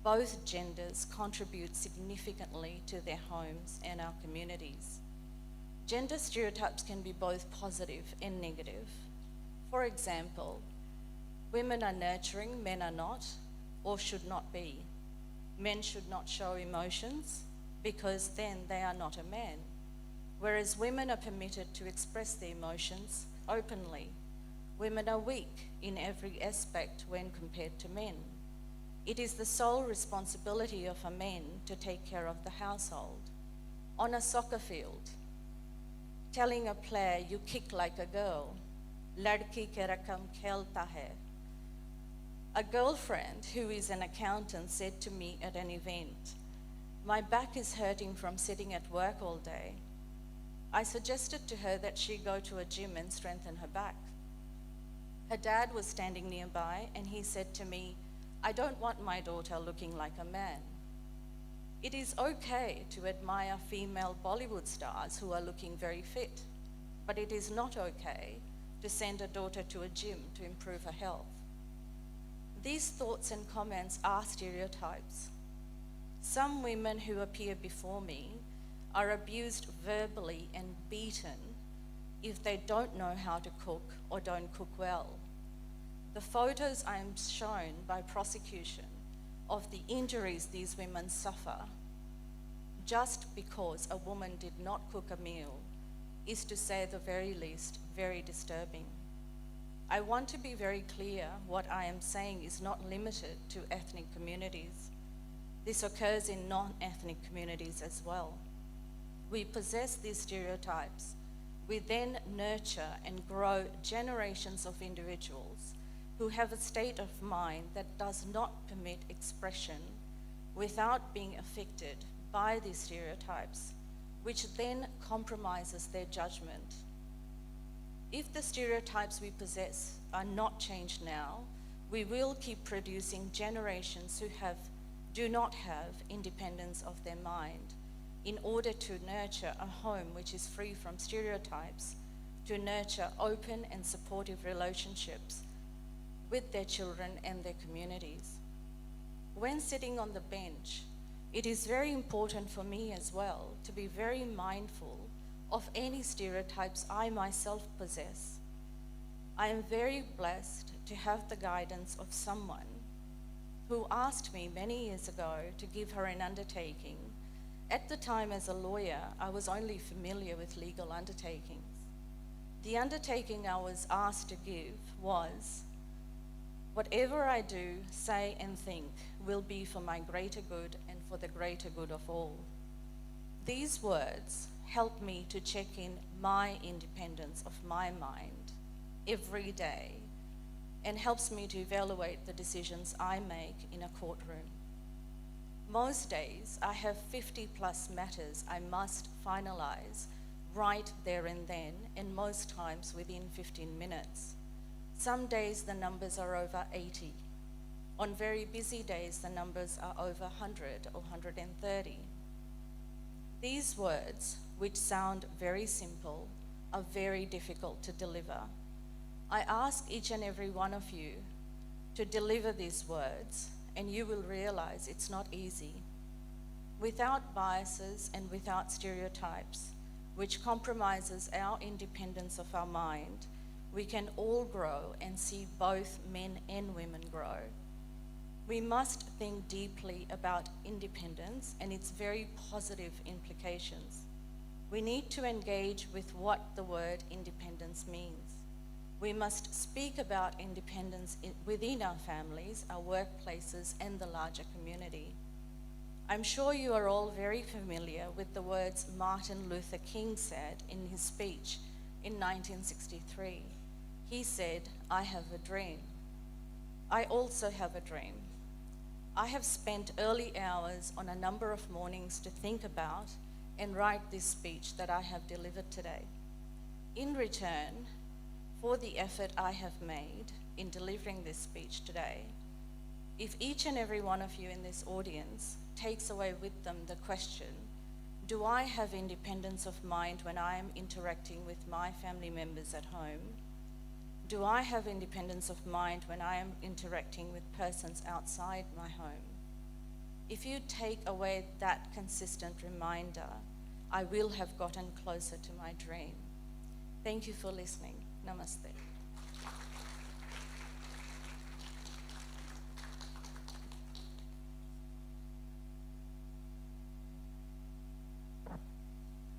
S17: Both genders contribute significantly to their homes and our communities. Gender stereotypes can be both positive and negative. For example, women are nurturing, men are not, or should not be. Men should not show emotions because then they are not a man, whereas women are permitted to express their emotions openly. Women are weak in every aspect when compared to men. It is the sole responsibility of a man to take care of the household. On a soccer field, telling a player, you kick like a girl, ladki ke rakam khelta hai. A girlfriend who is an accountant said to me at an event, my back is hurting from sitting at work all day. I suggested to her that she go to a gym and strengthen her back. Her dad was standing nearby and he said to me, I don't want my daughter looking like a man. It is okay to admire female Bollywood stars who are looking very fit, but it is not okay to send a daughter to a gym to improve her health. These thoughts and comments are stereotypes. Some women who appear before me are abused verbally and beaten if they don't know how to cook or don't cook well. The photos I am shown by prosecution of the injuries these women suffer just because a woman did not cook a meal is, to say the very least, very disturbing. I want to be very clear, what I am saying is not limited to ethnic communities. This occurs in non-ethnic communities as well. We possess these stereotypes. We then nurture and grow generations of individuals who have a state of mind that does not permit expression without being affected by these stereotypes, which then compromises their judgment. If the stereotypes we possess are not changed now, we will keep producing generations who do not have independence of their mind in order to nurture a home which is free from stereotypes, to nurture open and supportive relationships with their children and their communities. When sitting on the bench, it is very important for me as well to be very mindful of any stereotypes I myself possess. I am very blessed to have the guidance of someone who asked me many years ago to give her an undertaking. At the time, as a lawyer, I was only familiar with legal undertakings. The undertaking I was asked to give was, whatever I do, say and think will be for my greater good and for the greater good of all. These words help me to check in my independence of my mind every day and helps me to evaluate the decisions I make in a courtroom. Most days I have 50 plus matters I must finalize right there and then, and most times within 15 minutes. Some days the numbers are over 80. On very busy days the numbers are over 100 or 130. These words, which sound very simple, are very difficult to deliver. I ask each and every one of you to deliver these words, and you will realize it's not easy. Without biases and without stereotypes, which compromises our independence of our mind, we can all grow and see both men and women grow. We must think deeply about independence and its very positive implications. We need to engage with what the word independence means. We must speak about independence within our families, our workplaces, and the larger community. I'm sure you are all very familiar with the words Martin Luther King said in his speech in 1963. He said, "I have a dream." I also have a dream. I have spent early hours on a number of mornings to think about and write this speech that I have delivered today. In return for the effort I have made in delivering this speech today, if each and every one of you in this audience takes away with them the question, do I have independence of mind when I am interacting with my family members at home? Do I have independence of mind when I am interacting with persons outside my home? If you take away that consistent reminder, I will have gotten closer to my dream. Thank you for listening. Namaste.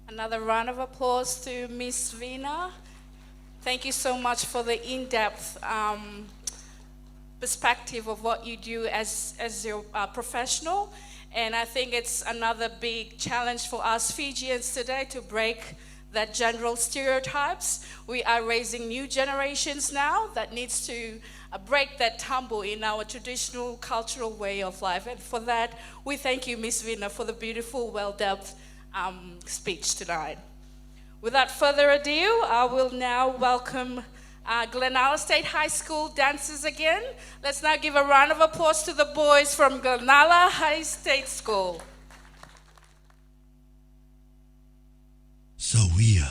S9: Another round of applause to Miss Veena. Thank you so much for the in-depth perspective of what you do as your professional. And I think it's another big challenge for us Fijians today to break that general stereotypes. We are raising new generations now that needs to break that taboo in our traditional cultural way of life. And for that, we thank you, Miss Veena, for the beautiful, well-depth speech tonight. Without further ado, I will now welcome Glenalla State High School dancers again. Let's now give a round of applause to the boys from Glenalla High State School.
S18: So we are.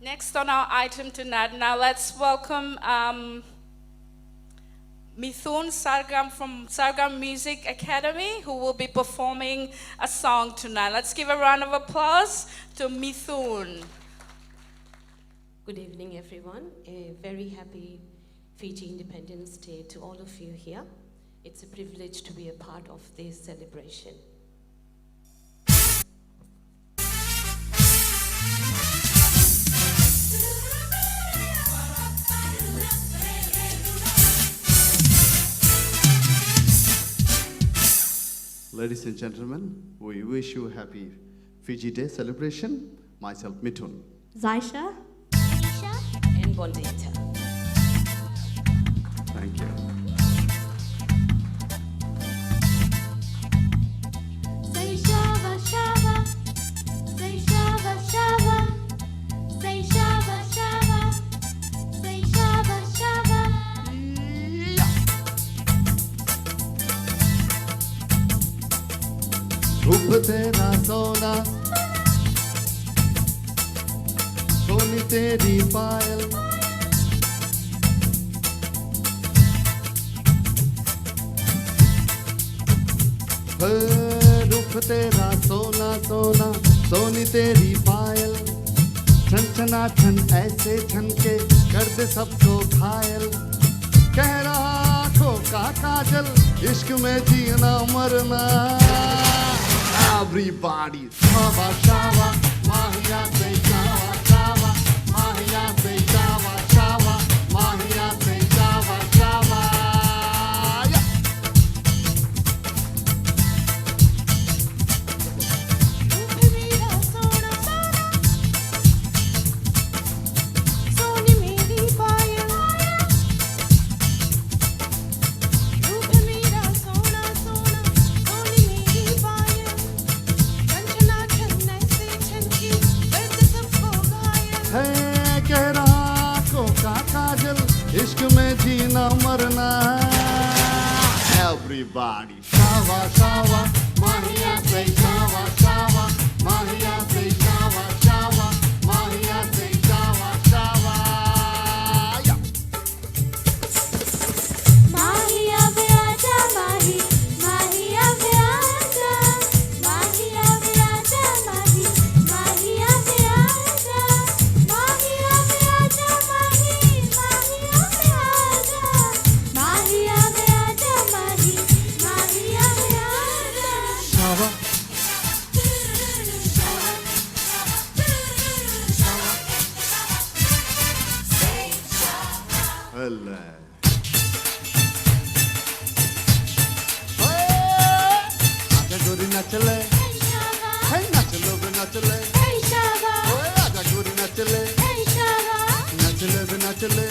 S9: Next on our item tonight, now let's welcome Mithun Sargam from Sargam Music Academy, who will be performing a song tonight. Let's give a round of applause to Mithun.
S19: Good evening, everyone. A very happy Fiji Independence Day to all of you here. It's a privilege to be a part of this celebration.
S20: Ladies and gentlemen, we wish you a happy Fiji Day celebration. Myself, Mithun.
S19: Zaisha, Aisha, and Bondita.
S20: Thank you.
S11: Say shava shava, say shava shava, say shava shava, say shava shava.
S20: रूप तेरा सोना, सोनी तेरी पायल, रूप तेरा सोना सोना, सोनी तेरी पायल, छन छना छन ऐसे छन के कर दे सबको घायल, कह रहा आँखों का काजल, इश्क में जीना मरना. Everybody, shava shava, mahiya se shava shava, mahiya se shava shava, mahiya se shava shava. इश्क में जीना मरना. everybody. Shawa, shawa, Mahiya say shawa, shawa, Mahiya say shawa, shawa, Mahiya say shawa, shawa. Yeah.
S11: Mahi ave aaja mahi, mahi ave aaja, mahi ave aaja mahi, mahi ave aaja, mahi ave aaja mahi, mahi ave aaja, mahi ave aaja mahi, mahi ave aaja.
S20: Shawa. Allah. आजा गोरी नच ले, हे नच लो बे नच ले, ओए आजा गोरी नच ले, नच ले बे नच ले.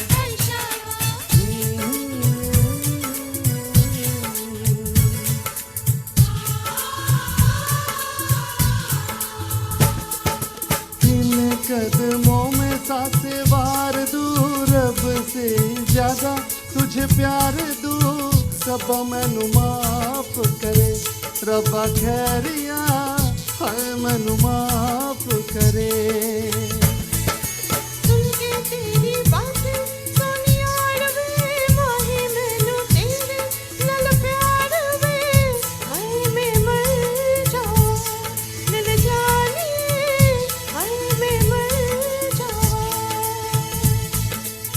S20: इन कदमों में सांसें वार दूर रब से ज्यादा तुझे प्यार दूं. रब्बा मैनू माफ करे, रब्बा खैरिया हाय मैनू माफ करे.
S11: सुनके तेरी बातें सोनियार वे, माही मैनू तेरे नाल प्यार वे, हाय मैं मर जावां दिल जाने, हाय मैं मर जावां.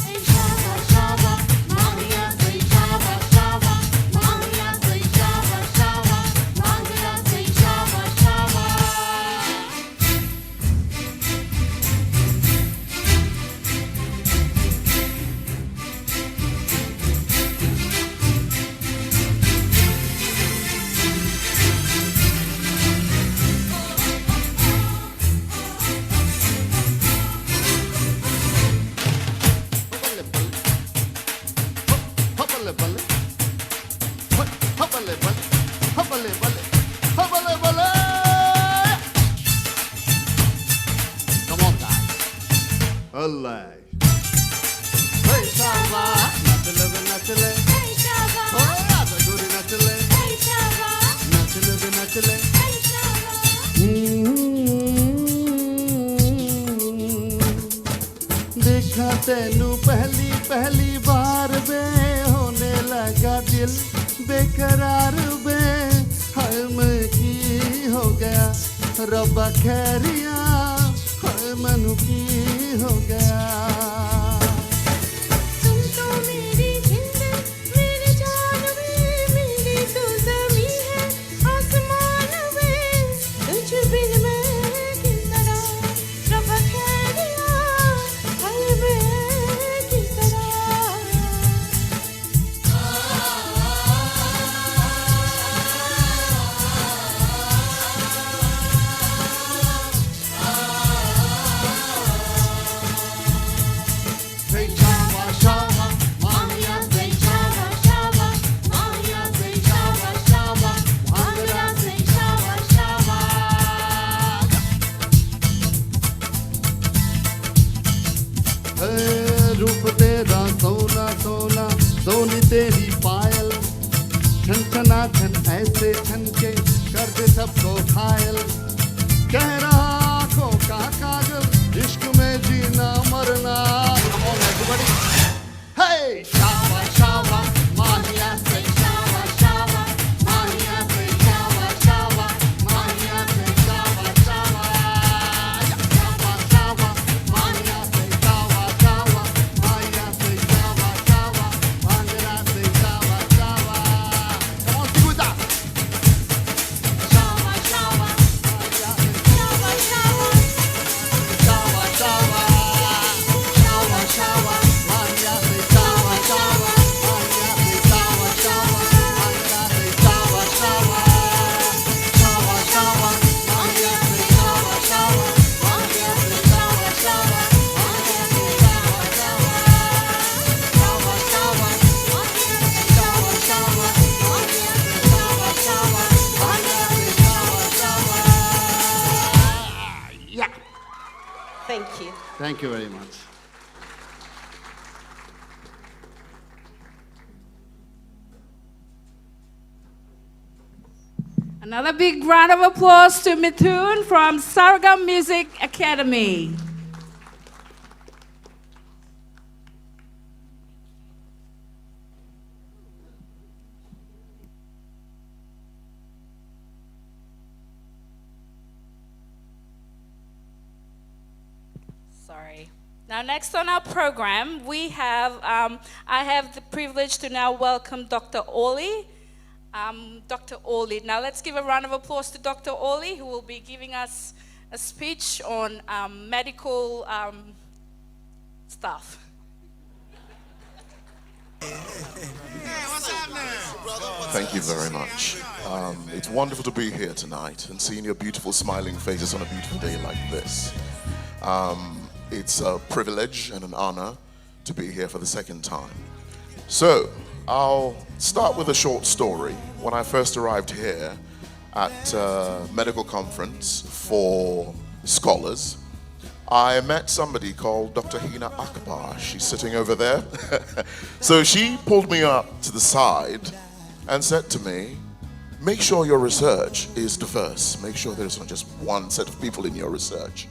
S11: ऐ शावा शावा माहिया से शावा शावा, माहिया से शावा शावा, माहिया से Shava Shava.
S20: Hopale bale, hopale bale, hopale bale, hopale bale. Come on, guys. Allah. Hey, Shava, nach le be nach le.
S11: Hey Shava,
S20: Oh, aja gori nach le,
S11: hey Shava,
S20: nach le be nach le.
S11: hey Shava.
S20: देखा तेनू पहली पहली बार बे, होने लगा दिल बेकरार बे. हाय मैं की हो गया, रब्बा खैरिया हाय मैनू की हो गया.
S11: तुम तो मेरी जिंद मेरी जान वे, मेरी तो ज़मीं है आसमान वे, तुझ बिन मैं किस तरह रब्बा खैरिया हाय मैं किस तरह.
S20: Say shawa shawa, Mahiya say shawa shawa, Mahiya say shawa shawa, Bhangra say shawa shawa. रूप तेरा सोना सोना, सोनी तेरी पायल, छन छना छन ऐसे छन के कर दे सबको घायल. कह रहा आँखों का काजल, इश्क में जीना मरना. Come on everybody. Hey, shawa shawa, Mahiya say shawa shawa, Mahiya say shawa shawa, Mahiya say shawa shawa. Yeah, shawa shawa, Mahiya say shawa shawa, Mahiya say shawa shawa, Bhangra say shawa shawa. Come on, sing with us. Shawa shawa, Mahiya say shawa shawa, shawa shawa, shawa shawa, Mahiya say shawa shawa, Mahiya say shawa shawa, Bhangra say shawa shawa. Shawa shawa, Mahiya say shawa shawa, Mahiya say shawa shawa, Bhangra say shawa shawa. Shawa shawa, Mahiya say shawa shawa, Mahiya say shawa shawa, Bhangra say shawa shawa. Yeah.
S19: Thank you.
S20: Thank you very much.
S9: Another big round of applause to Mithun from Sargam Music Academy. Sorry. Now, next on our program, we have, I have the privilege to now welcome Dr. Orley. Dr. Orley. Now, let's give a round of applause to Dr. Orley, who will be giving us a speech on medical stuff.
S19: Thank you very much. It's wonderful to be here tonight and seeing your beautiful smiling faces on a beautiful day like this. It's a privilege and an honor to be here for the second time. So, I'll start with a short story. When I first arrived here at a medical conference for scholars, I met somebody called Dr. Hina Akbar. She's sitting over there. So she pulled me up to the side and said to me, make sure your research is diverse. Make sure there's not just one set of people in your research.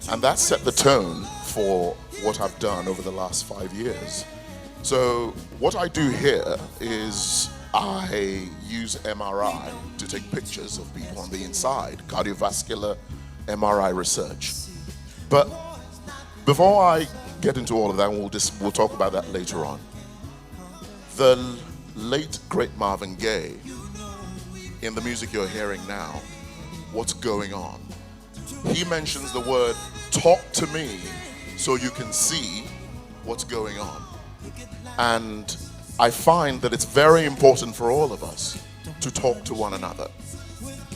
S19: And that set the tone for what I've done over the last 5 years. So what I do here is I use MRI to take pictures of people on the inside, cardiovascular MRI research. But before I get into all of that, we'll talk about that later on. The late, great Marvin Gaye, in the music you're hearing now, What's Going On? He mentions the word, talk to me so you can see what's going on. And I find that it's very important for all of us to talk to one another.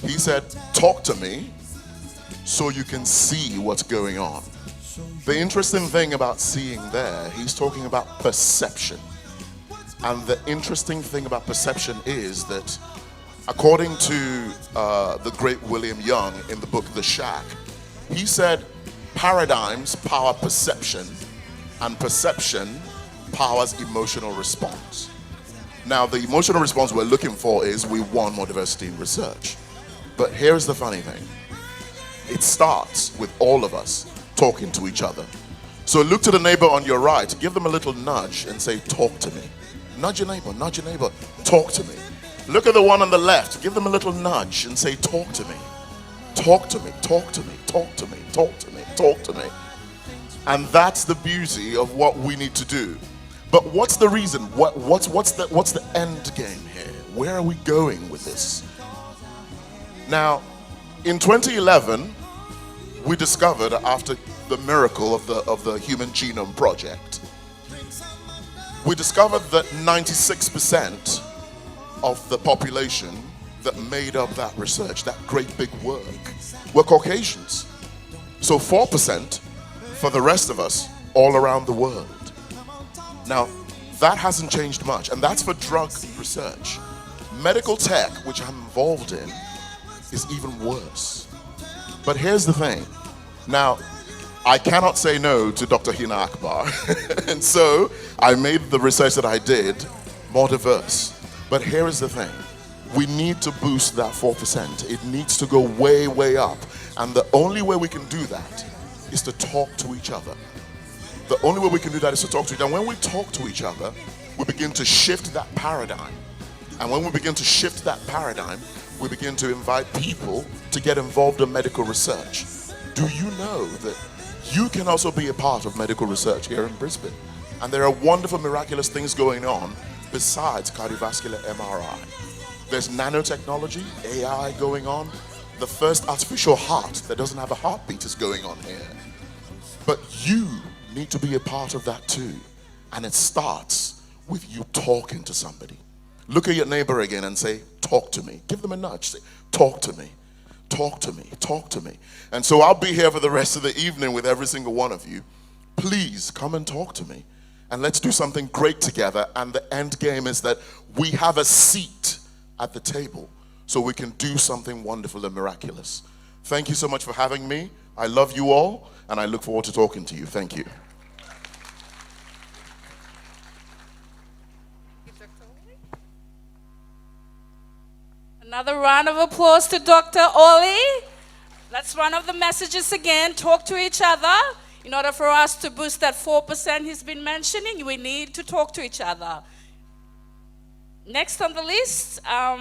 S19: He said, talk to me so you can see what's going on. The interesting thing about seeing there, he's talking about perception. And the interesting thing about perception is that according to the great William Young in the book The Shack, he said paradigms power perception and perception powers emotional response. Now, the emotional response we're looking for is we want more diversity in research. But here's the funny thing. It starts with all of us talking to each other. So look to the neighbor on your right, give them a little nudge and say, talk to me. Nudge your neighbor, talk to me. Look at the one on the left, give them a little nudge and say, talk to me. Talk to me, talk to me, talk to me, talk to me, talk to me. And that's the beauty of what we need to do. But what's the reason? What's the end game here? Where are we going with this? Now, in 2011, we discovered, after the miracle of the Human Genome Project, we discovered that 96% of the population that made up that research, that great big work, were Caucasians. So 4% for the rest of us all around the world. Now, that hasn't changed much, and that's for drug research. Medical tech, which I'm involved in, is even worse. But here's the thing. Now, I cannot say no to Dr. Hina Akbar, and so I made the research that I did more diverse. But here is the thing. We need to boost that 4%. It needs to go way, way up. And the only way we can do that is to talk to each other. The only way we can do that is to talk to each other. And when we talk to each other, we begin to shift that paradigm. And when we begin to shift that paradigm, we begin to invite people to get involved in medical research. Do you know that you can also be a part of medical research here in Brisbane? And there are wonderful, miraculous things going on besides cardiovascular MRI. There's nanotechnology, AI going on. The first artificial heart that doesn't have a heartbeat is going on here. But you need to be a part of that too. And it starts with you talking to somebody. Look at your neighbor again and say, talk to me. Give them a nudge. Say, talk to me. Talk to me. Talk to me. And so I'll be here for the rest of the evening with every single one of you. Please come and talk to me. And let's do something great together. And the end game is that we have a seat at the table so we can do something wonderful and miraculous. Thank you so much for having me. I love you all, and I look forward to talking to you. Thank you.
S9: Another round of applause to Dr. Oli. That's one of the messages again. Talk to each other. In order for us to boost that 4% he's been mentioning, we need to talk to each other. Next on the list, are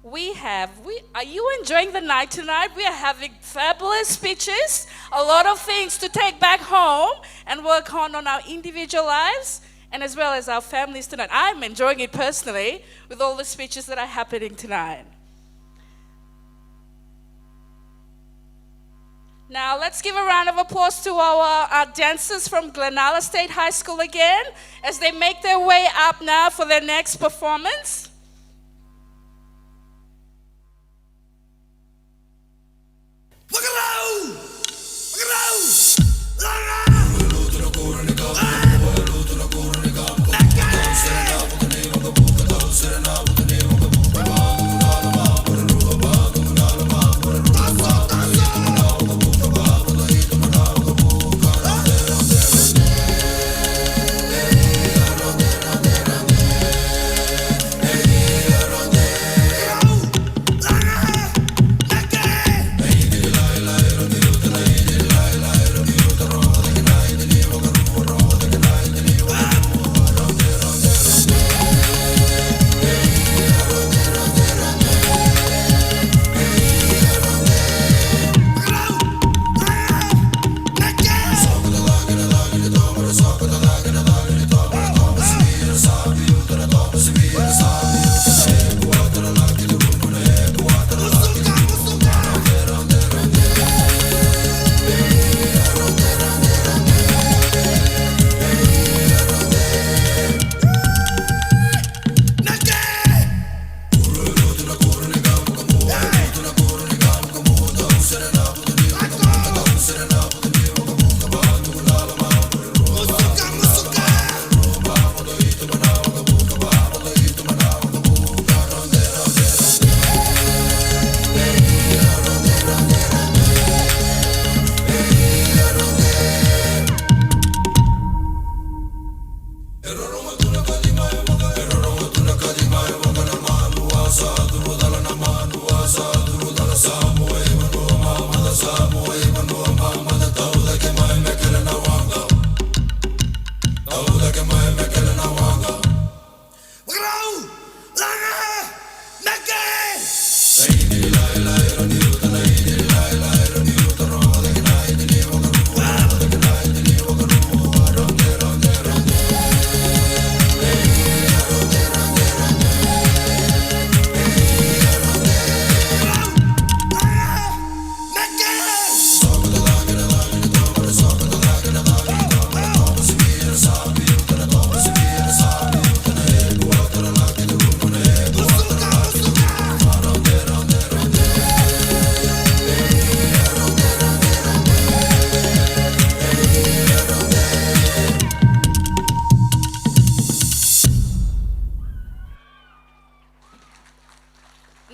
S9: you enjoying the night tonight? We are having fabulous speeches, a lot of things to take back home and work on our individual lives and as well as our families tonight. I'm enjoying it personally with all the speeches that are happening tonight. Now, let's give a round of applause to our dancers from Glenalla State High School again as they make their way up now for their next performance.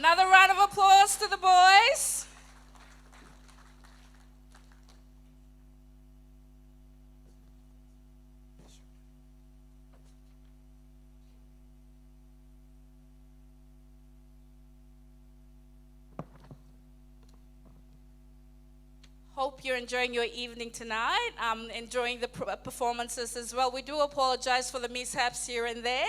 S9: Another round of applause to the boys. Hope you're enjoying your evening tonight, enjoying the performances as well. We do apologize for the mishaps here and there.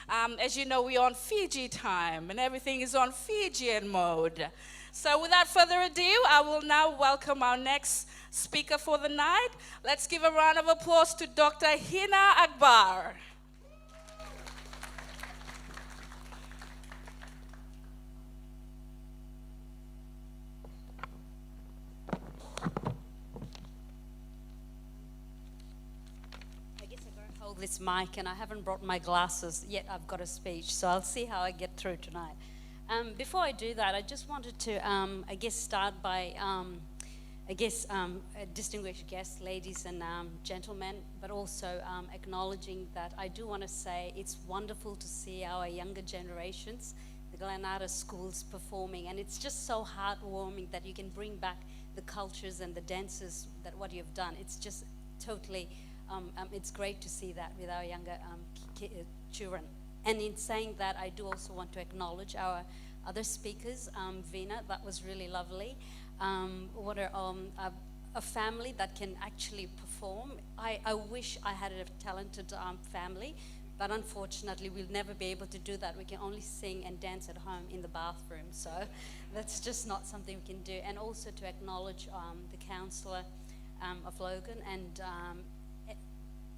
S9: As you know, we're on Fiji time and everything is on Fijian mode. So without further ado, I will now welcome our next speaker for the night. Let's give a round of applause to Dr. Hina Akbar.
S21: This mic and I haven't brought my glasses yet. I've got a speech, so I'll see how I get through tonight. Before I do that, I just wanted to start by distinguished guests, ladies and gentlemen, but also acknowledging that I do want to say it's wonderful to see our younger generations, the Glenada schools performing, and it's just so heartwarming that you can bring back the cultures and the dances that what you've done. It's just totally it's great to see that with our younger children. And in saying that, I do also want to acknowledge our other speakers. Veena, that was really lovely. What a family that can actually perform. I wish I had a talented family, but unfortunately we'll never be able to do that. We can only sing and dance at home in the bathroom, so that's just not something we can do. And also to acknowledge the councillor of Logan and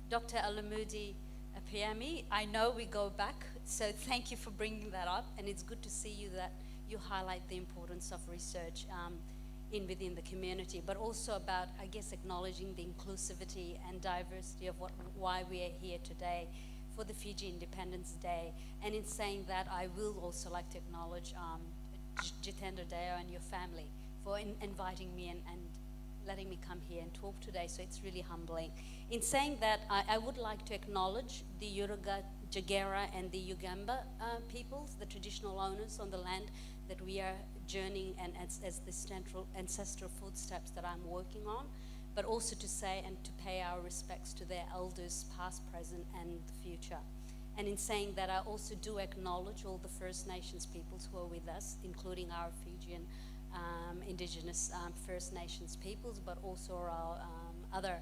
S21: Dr. Alamudi Piami. I know we go back, so thank you for bringing that up, and it's good to see you that you highlight the importance of research within the community, but also about, I guess, acknowledging the inclusivity and diversity of why we are here today for the Fiji Independence Day. And in saying that, I will also like to acknowledge Jitendra Deo and your family for inviting me and letting me come here and talk today, so it's really humbling. In saying that, I would like to acknowledge the Yuruga, Jagera and the Ugamba peoples, the traditional owners on the land that we are journeying and as the central ancestral footsteps that I'm working on, but also to say and to pay our respects to their elders, past, present, and the future. And in saying that, I also do acknowledge all the First Nations peoples who are with us, including our Fijian Indigenous First Nations peoples, but also our other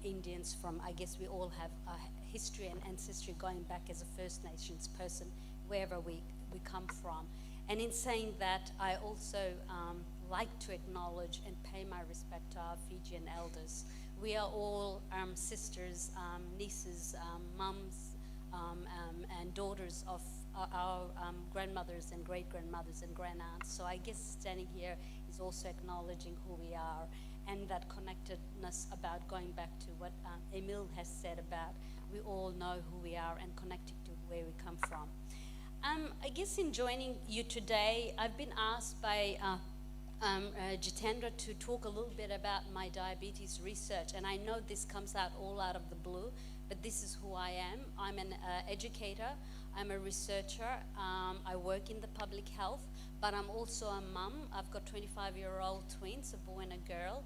S21: Indians from, I guess we all have a history and ancestry going back as a First Nations person, wherever we come from. And in saying that, I also like to acknowledge and pay my respect to our Fijian elders. We are all sisters, nieces, mums, and daughters of our grandmothers and great-grandmothers and grand-aunts. So I guess standing here is also acknowledging who we are and that connectedness about going back to what Emil has said about we all know who we are and connecting to where we come from. I guess in joining you today, I've been asked by Jitendra to talk a little bit about my diabetes research, and I know this comes out all out of the blue, but this is who I am. I'm an educator, I'm a researcher, I work in the public health, but I'm also a mum. I've got 25-year-old twins, a boy and a girl,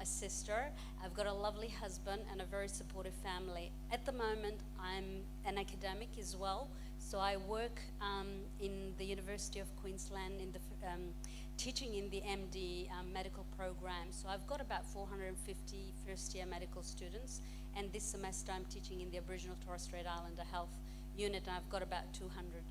S21: a sister. I've got a lovely husband and a very supportive family. At the moment, I'm an academic as well. So I work in the University of Queensland in the teaching in the MD medical program. So I've got about 450 first-year medical students, and this semester I'm teaching in the Aboriginal Torres Strait Islander Health Unit, and I've got about 200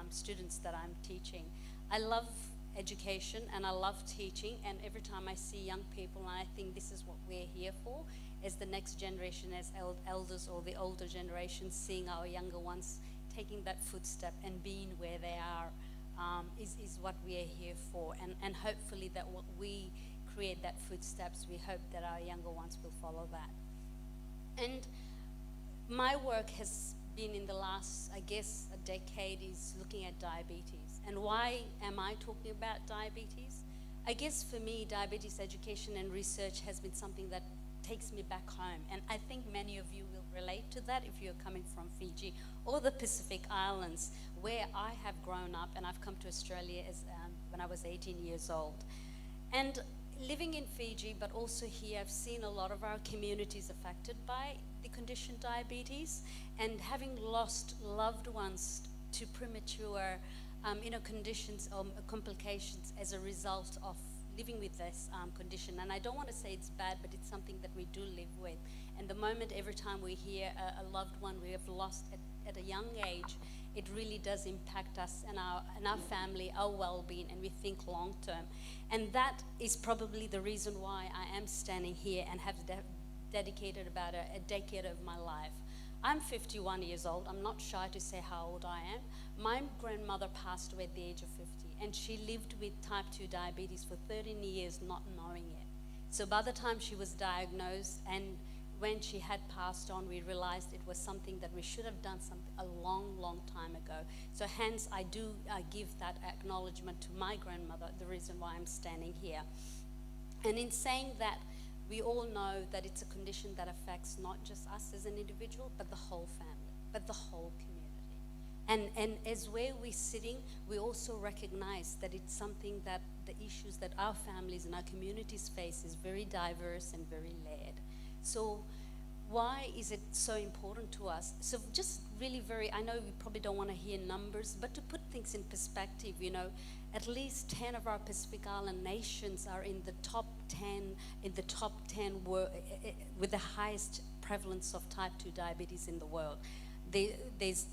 S21: students that I'm teaching. I love education and I love teaching, and every time I see young people, and I think this is what we're here for, as the next generation, as elders or the older generation, seeing our younger ones taking that footstep and being where they are is what we are here for. And hopefully that what we create that footsteps, we hope that our younger ones will follow that. And my work has been in the last, I guess, a decade is looking at diabetes. And why am I talking about diabetes? I guess for me, diabetes education and research has been something that takes me back home. And I think many of you will relate to that if you're coming from Fiji or the Pacific Islands, where I have grown up, and I've come to Australia as, when I was 18 years old. And living in Fiji, but also here, I've seen a lot of our communities affected by the condition diabetes, and having lost loved ones to premature conditions or complications as a result of living with this condition. And I don't want to say it's bad, but it's something that we do live with. And the moment, every time we hear a loved one we have lost at a young age, it really does impact us and our family, our well-being, and we think long-term. And that is probably the reason why I am standing here and have dedicated about a decade of my life. I'm 51 years old. I'm not shy to say how old I am. My grandmother passed away at the age of 50, and she lived with type 2 diabetes for 13 years not knowing it. So by the time she was diagnosed and when she had passed on, we realized it was something that we should have done a long, long time ago. So hence, I do give that acknowledgement to my grandmother, the reason why I'm standing here. And in saying that, we all know that it's a condition that affects not just us as an individual, but the whole family, but the whole community. And as where we're sitting, we also recognize that it's something that the issues that our families and our communities face is very diverse and very layered. So why is it so important to us? So just really I know we probably don't want to hear numbers, but to put things in perspective, you know, at least 10 of our Pacific Island nations are in the top 10, with the highest prevalence of type 2 diabetes in the world. There's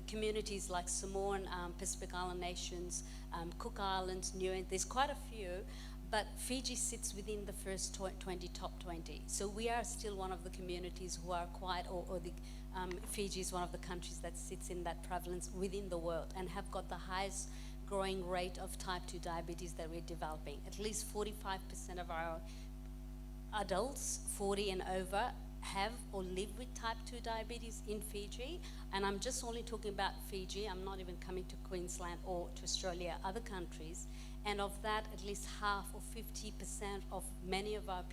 S21: communities like Samoan, Pacific Island nations, Cook Islands, there's quite a few, but Fiji sits within the first 20, top 20. So we are still one of the communities who are Fiji is one of the countries that sits in that prevalence within the world and have got the highest growing rate of type 2 diabetes that we're developing. At least 45% of our adults 40 and over have or live with type 2 diabetes in Fiji, and I'm just only talking about Fiji. I'm not even coming to Queensland or to Australia, other countries, and of that, at least half or 50% of many of our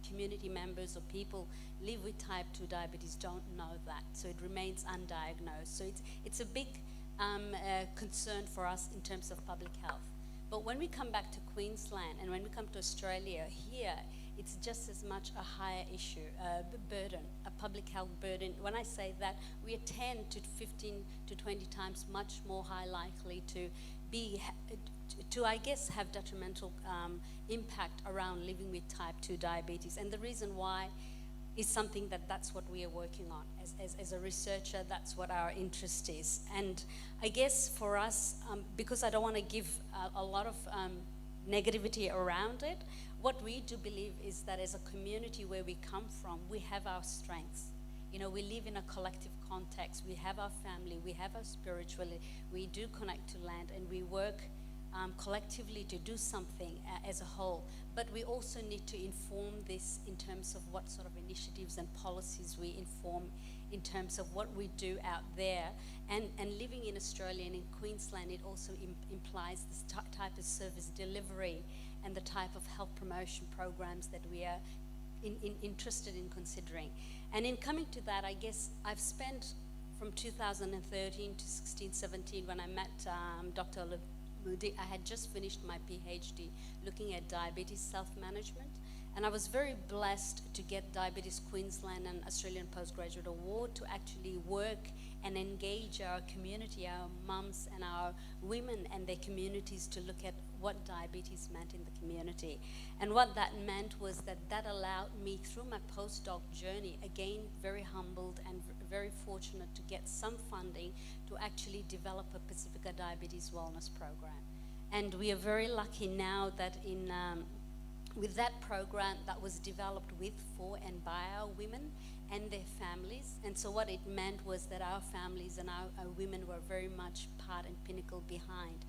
S21: community members or people live with type 2 diabetes don't know that, so it remains undiagnosed. So it's a big concern for us in terms of public health. But when we come back to Queensland and when we come to Australia, here it's just as much a higher issue, burden, a public health burden. When I say that, we are 10 to 15 to 20 times much more high likely to I guess, have detrimental impact around living with type 2 diabetes. And the reason why is something that's what we are working on. As a researcher, that's what our interest is. And I guess for us, because I don't want to give a lot of negativity around it, what we do believe is that as a community where we come from, we have our strengths. You know, we live in a collective context. We have our family, we have our spirituality, we do connect to land, and we work collectively to do something as a whole. But we also need to inform this in terms of what sort of initiatives and policies we inform in terms of what we do out there. And living in Australia and in Queensland, it also implies this type of service delivery and the type of health promotion programs that we are interested in considering. And in coming to that, I guess I've spent from 2013 to 16, 17, when I met Dr. Moody, I had just finished my PhD looking at diabetes self-management, and I was very blessed to get Diabetes Queensland and Australian Postgraduate Award to actually work and engage our community, our mums and our women and their communities to look at what diabetes meant in the community. And what that meant was that allowed me, through my postdoc journey, again very humbled and very fortunate to get some funding to actually develop a Pacifica Diabetes Wellness Program. And we are very lucky now that with that program that was developed with, for and by our women and their families. And so what it meant was that our families and our women were very much part and pinnacle behind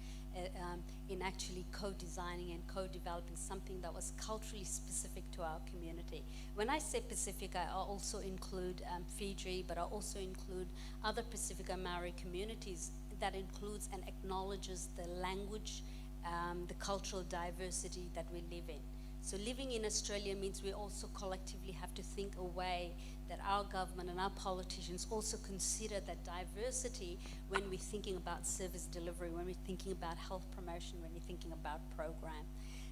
S21: in actually co-designing and co-developing something that was culturally specific to our community. When I say Pacific, I also include Fiji, but I also include other Pacifica Maori communities. That includes and acknowledges the language, the cultural diversity that we live in. So living in Australia means we also collectively have to think a way that our government and our politicians also consider that diversity when we're thinking about service delivery, when we're thinking about health promotion, when we're thinking about program.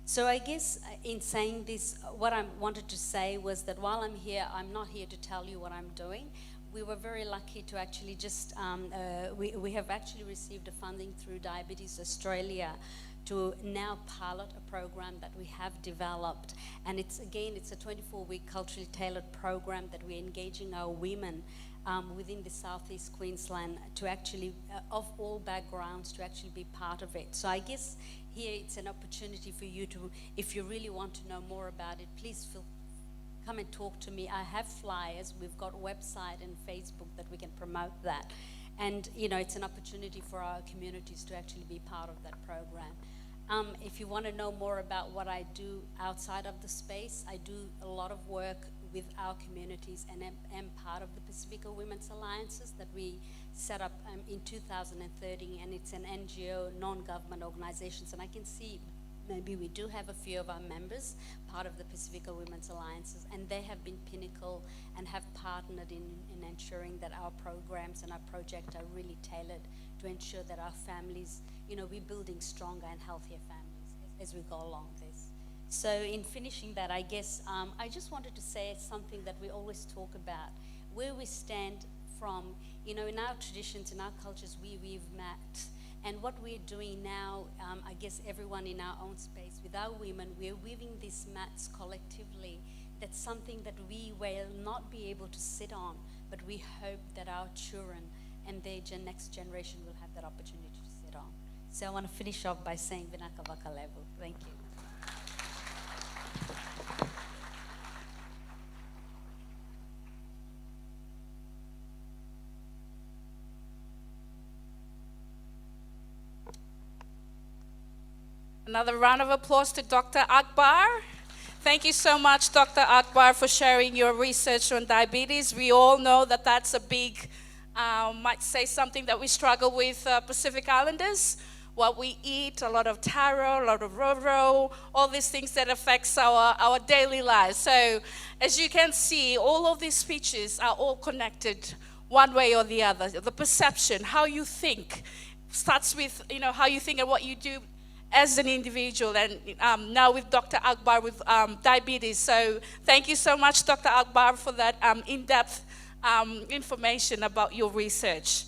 S21: So I guess in saying this, what I wanted to say was that while I'm here, I'm not here to tell you what I'm doing. We were very lucky to actually just, we have actually received a funding through Diabetes Australia to now pilot a program that we have developed. And it's a 24-week culturally tailored program that we're engaging our women within the Southeast Queensland to actually, of all backgrounds, to actually be part of it. So I guess here it's an opportunity for you to, if you really want to know more about it, please come and talk to me. I have flyers, we've got a website and Facebook that we can promote that. And you know, it's an opportunity for our communities to actually be part of that program. If you want to know more about what I do outside of the space, I do a lot of work with our communities and am part of the Pacifica Women's Alliances that we set up in 2013, and it's an NGO, non-government organizations, and I can see maybe we do have a few of our members part of the Pacifica Women's Alliances, and they have been pinnacle and have partnered in ensuring that our programs and our projects are really tailored to ensure that our families, you know, we're building stronger and healthier families as we go along this. So in finishing that, I guess I just wanted to say something that we always talk about, where we stand from, you know, in our traditions, in our cultures, we weave mats. And what we're doing now, I guess everyone in our own space, with our women, we're weaving these mats collectively. That's something that we will not be able to sit on, but we hope that our children and their next generation will have that opportunity to sit on. So I want to finish off by saying Vinaka Vaka level. Thank you.
S9: Another round of applause to Dr. Akbar. Thank you so much, Dr. Akbar, for sharing your research on diabetes. We all know that that's a big, might say something that we struggle with Pacific Islanders. What we eat, a lot of taro, a lot of roro, all these things that affects our daily lives. So as you can see, all of these speeches are all connected one way or the other. The perception, how you think, starts with, you know, how you think and what you do as an individual, and now with Dr. Akbar with diabetes. So thank you so much, Dr. Akbar, for that in-depth information about your research.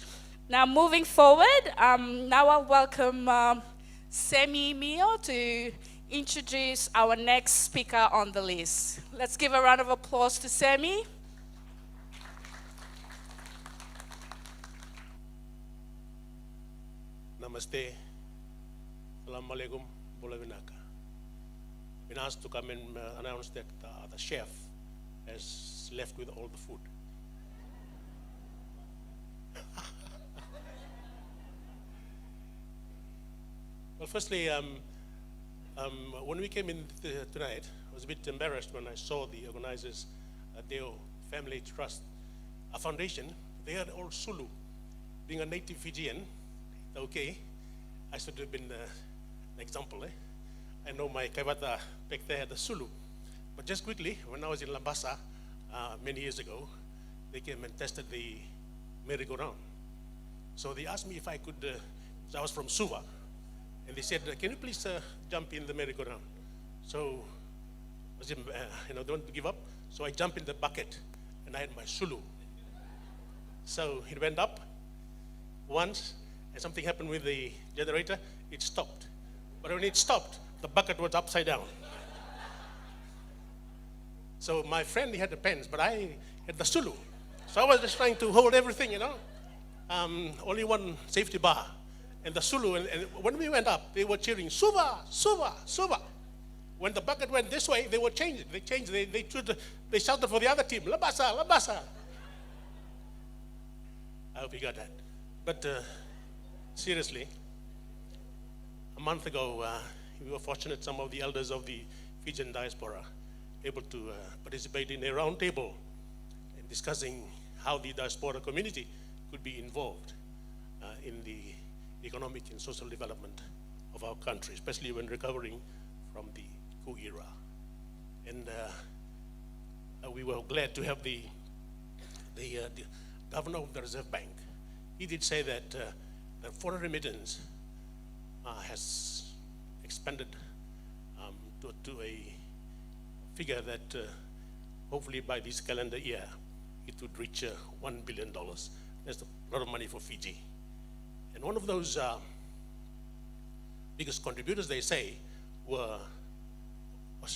S9: Now moving forward, now I'll welcome Semi Mio to introduce our next speaker on the list. Let's give a round of applause to Semi.
S1: Namaste. Assalamu alaikum, Bolavinaka. Been asked to come and announce that the chef has left with all the food. Well, firstly, when we came in tonight, I was a bit embarrassed when I saw the organizers, Deo Family Trust, a foundation. They are all Sulu. Being a native Fijian, okay, I should have been an example. I know my Kaivata back there, the Sulu. But just quickly, when I was in Lambasa many years ago, they came and tested the merry-go-round. So they asked me if I could, I was from Suva, and they said, can you please jump in the merry-go-round? So, I was, don't give up. So I jumped in the bucket, and I had my Sulu. So it went up once, and something happened with the generator, it stopped. But when it stopped, the bucket was upside down. So my friend, he had the pens, but I had the Sulu. So I was just trying to hold everything, only one safety bar. And the Sulu, and when we went up, they were cheering, Suva, Suva, Suva. When the bucket went this way, they were changed. They changed, they shouted for the other team, Labasa, Labasa. I hope you got that. But seriously, a month ago, we were fortunate, some of the elders of the Fijian diaspora able to participate in a round table in discussing how the diaspora community could be involved in the economic and social development of our country, especially when recovering from the coup era. And we were glad to have the governor of the Reserve Bank. He did say that the foreign remittance has expanded to a figure that hopefully by this calendar year, it would reach $1 billion. That's a lot of money for Fiji. And one of those biggest contributors, they say, was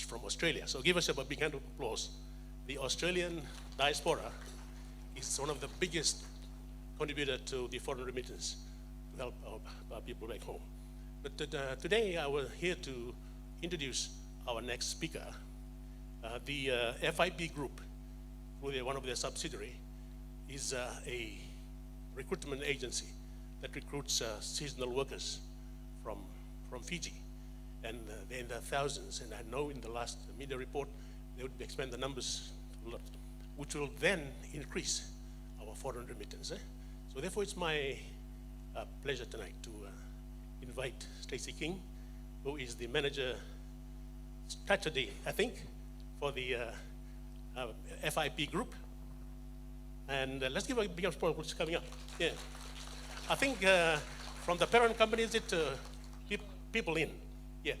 S1: from Australia. So give us a big hand of applause. The Australian diaspora is one of the biggest contributor to the foreign remittance to help our people back home. But today I was here to introduce our next speaker. The FIP group, through one of their subsidiary, is a recruitment agency that recruits seasonal workers from Fiji. And they're in the thousands, and I know in the last media report, they would expand the numbers a lot, which will then increase our foreign remittance. So therefore, it's my pleasure tonight to invite Stacey King, who is the manager strategy, I think, for the FIP group. And let's give a big applause who's coming up. Yeah. I think from the parent company, is it people in? Yeah.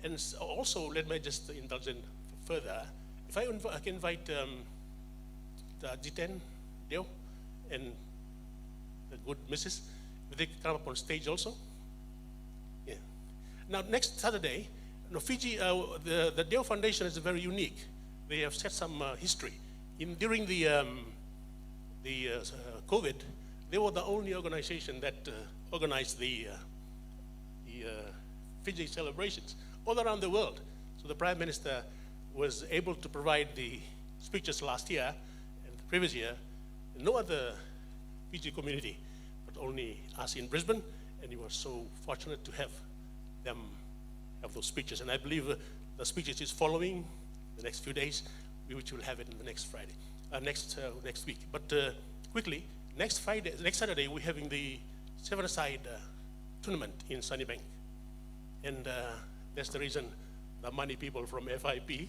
S1: And also, let me just indulge in further. If I can invite the Jiten, Deo, and the good missus, if they come up on stage also. Yeah. Now, next Saturday, Fiji, the Deo Foundation is very unique. They have set some history. During the COVID, they were the only organization that organized the Fiji celebrations all around the world. So the Prime Minister was able to provide the speeches last year and the previous year. No other Fiji community, but only us in Brisbane, and we were so fortunate to have them have those speeches. And I believe the speeches is following the next few days, which will have it in the next Friday, next week. But quickly, next Saturday, we're having the seven-a-side tournament in Sunnybank. And that's the reason the money people from FIP,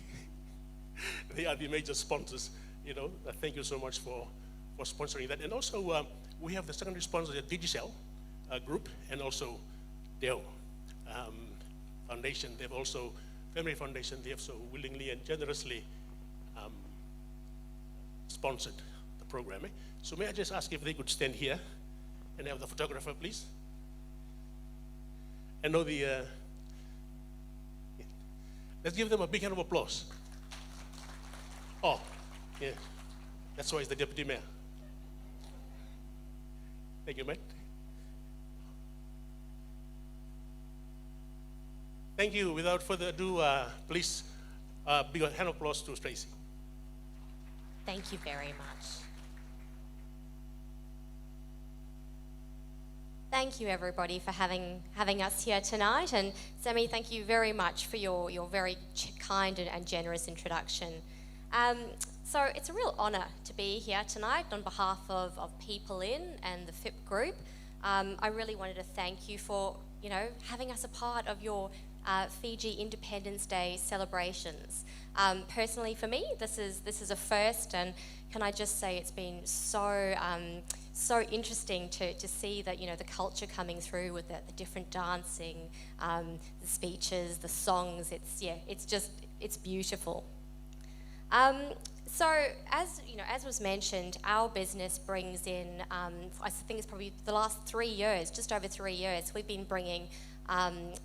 S1: they are the major sponsors. Thank you so much for sponsoring that. And also, we have the secondary sponsors at Judicial group, and also Deo Foundation. They've also, Family Foundation, they have so willingly and generously sponsored the program. So may I just ask if they could stand here and have the photographer, please? I know let's give them a big hand of applause. Oh, yeah. That's why he's the deputy mayor. Thank you, mate. Thank you. Without further ado, please big hand of applause to Tracy.
S3: Thank you very much. Thank you, everybody, for having us here tonight. And Sammy, thank you very much for your very kind and generous introduction. So it's a real honour to be here tonight on behalf of People In and the FIP group. I really wanted to thank you for, having us a part of your Fiji Independence Day celebrations. Personally, for me, this is a first, and can I just say it's been so interesting to see that the culture coming through with the different dancing, the speeches, the songs. It's beautiful. So as was mentioned, our business brings in, I think it's probably the last 3 years, just over 3 years, we've been bringing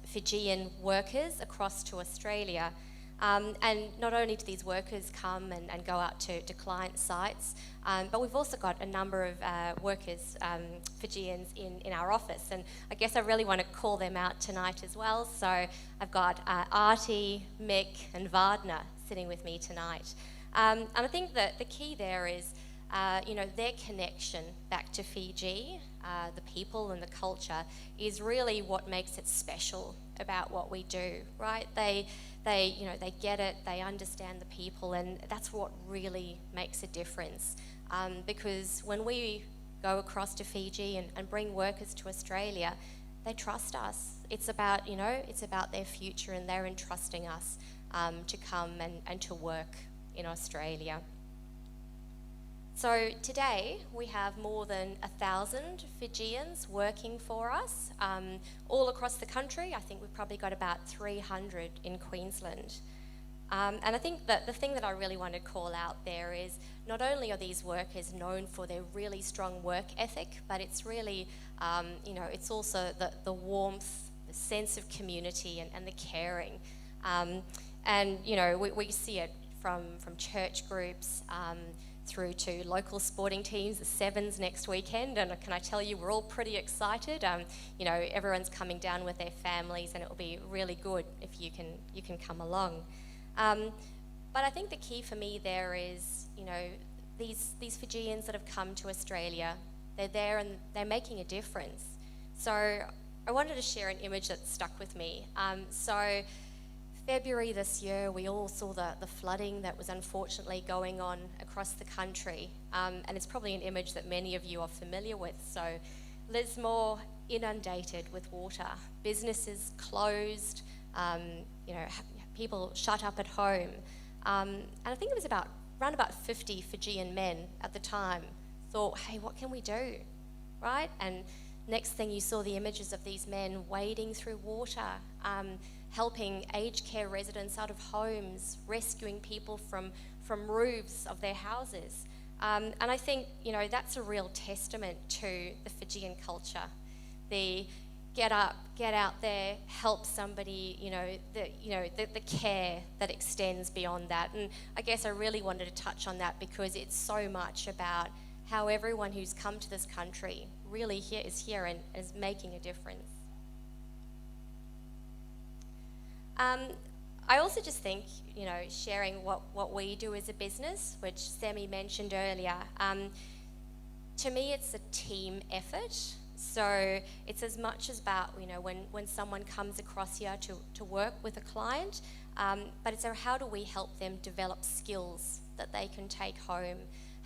S3: Fijian workers across to Australia. And not only do these workers come and go out to client sites, but we've also got a number of workers, Fijians, in our office. And I guess I really want to call them out tonight as well. So I've got Artie, Mick, and Vardner sitting with me tonight. And I think that the key there is, their connection back to Fiji, the people and the culture, is really what makes it special about what we do, right? They get it, they understand the people, and that's what really makes a difference. Because when we go across to Fiji and bring workers to Australia, they trust us. It's about, it's about their future, and they're entrusting us to come and to work in Australia. So today we have more than 1,000 Fijians working for us all across the country. I think we've probably got about 300 in Queensland. And I think that the thing that I really want to call out there is not only are these workers known for their really strong work ethic, but it's really, it's also the warmth, the sense of community and the caring. And, we see it from church groups, through to local sporting teams, the Sevens next weekend, and can I tell you, we're all pretty excited. Everyone's coming down with their families, and it will be really good if you can come along. But I think the key for me there is, these Fijians that have come to Australia, they're there and they're making a difference. So I wanted to share an image that stuck with me. So February this year, we all saw the flooding that was unfortunately going on across the country. And it's probably an image that many of you are familiar with. So Lismore inundated with water, businesses closed, people shut up at home. And I think it was around about 50 Fijian men at the time thought, hey, what can we do, right? And Next thing, you saw the images of these men wading through water, helping aged care residents out of homes, rescuing people from roofs of their houses. And I think, that's a real testament to the Fijian culture. The get up, get out there, help somebody, the care that extends beyond that. And I guess I really wanted to touch on that because it's so much about how everyone who's come to this country really is here and is making a difference. I also just think, sharing what we do as a business, which Semi mentioned earlier, to me it's a team effort. So it's as much as about, when someone comes across here to work with a client, but it's how do we help them develop skills that they can take home?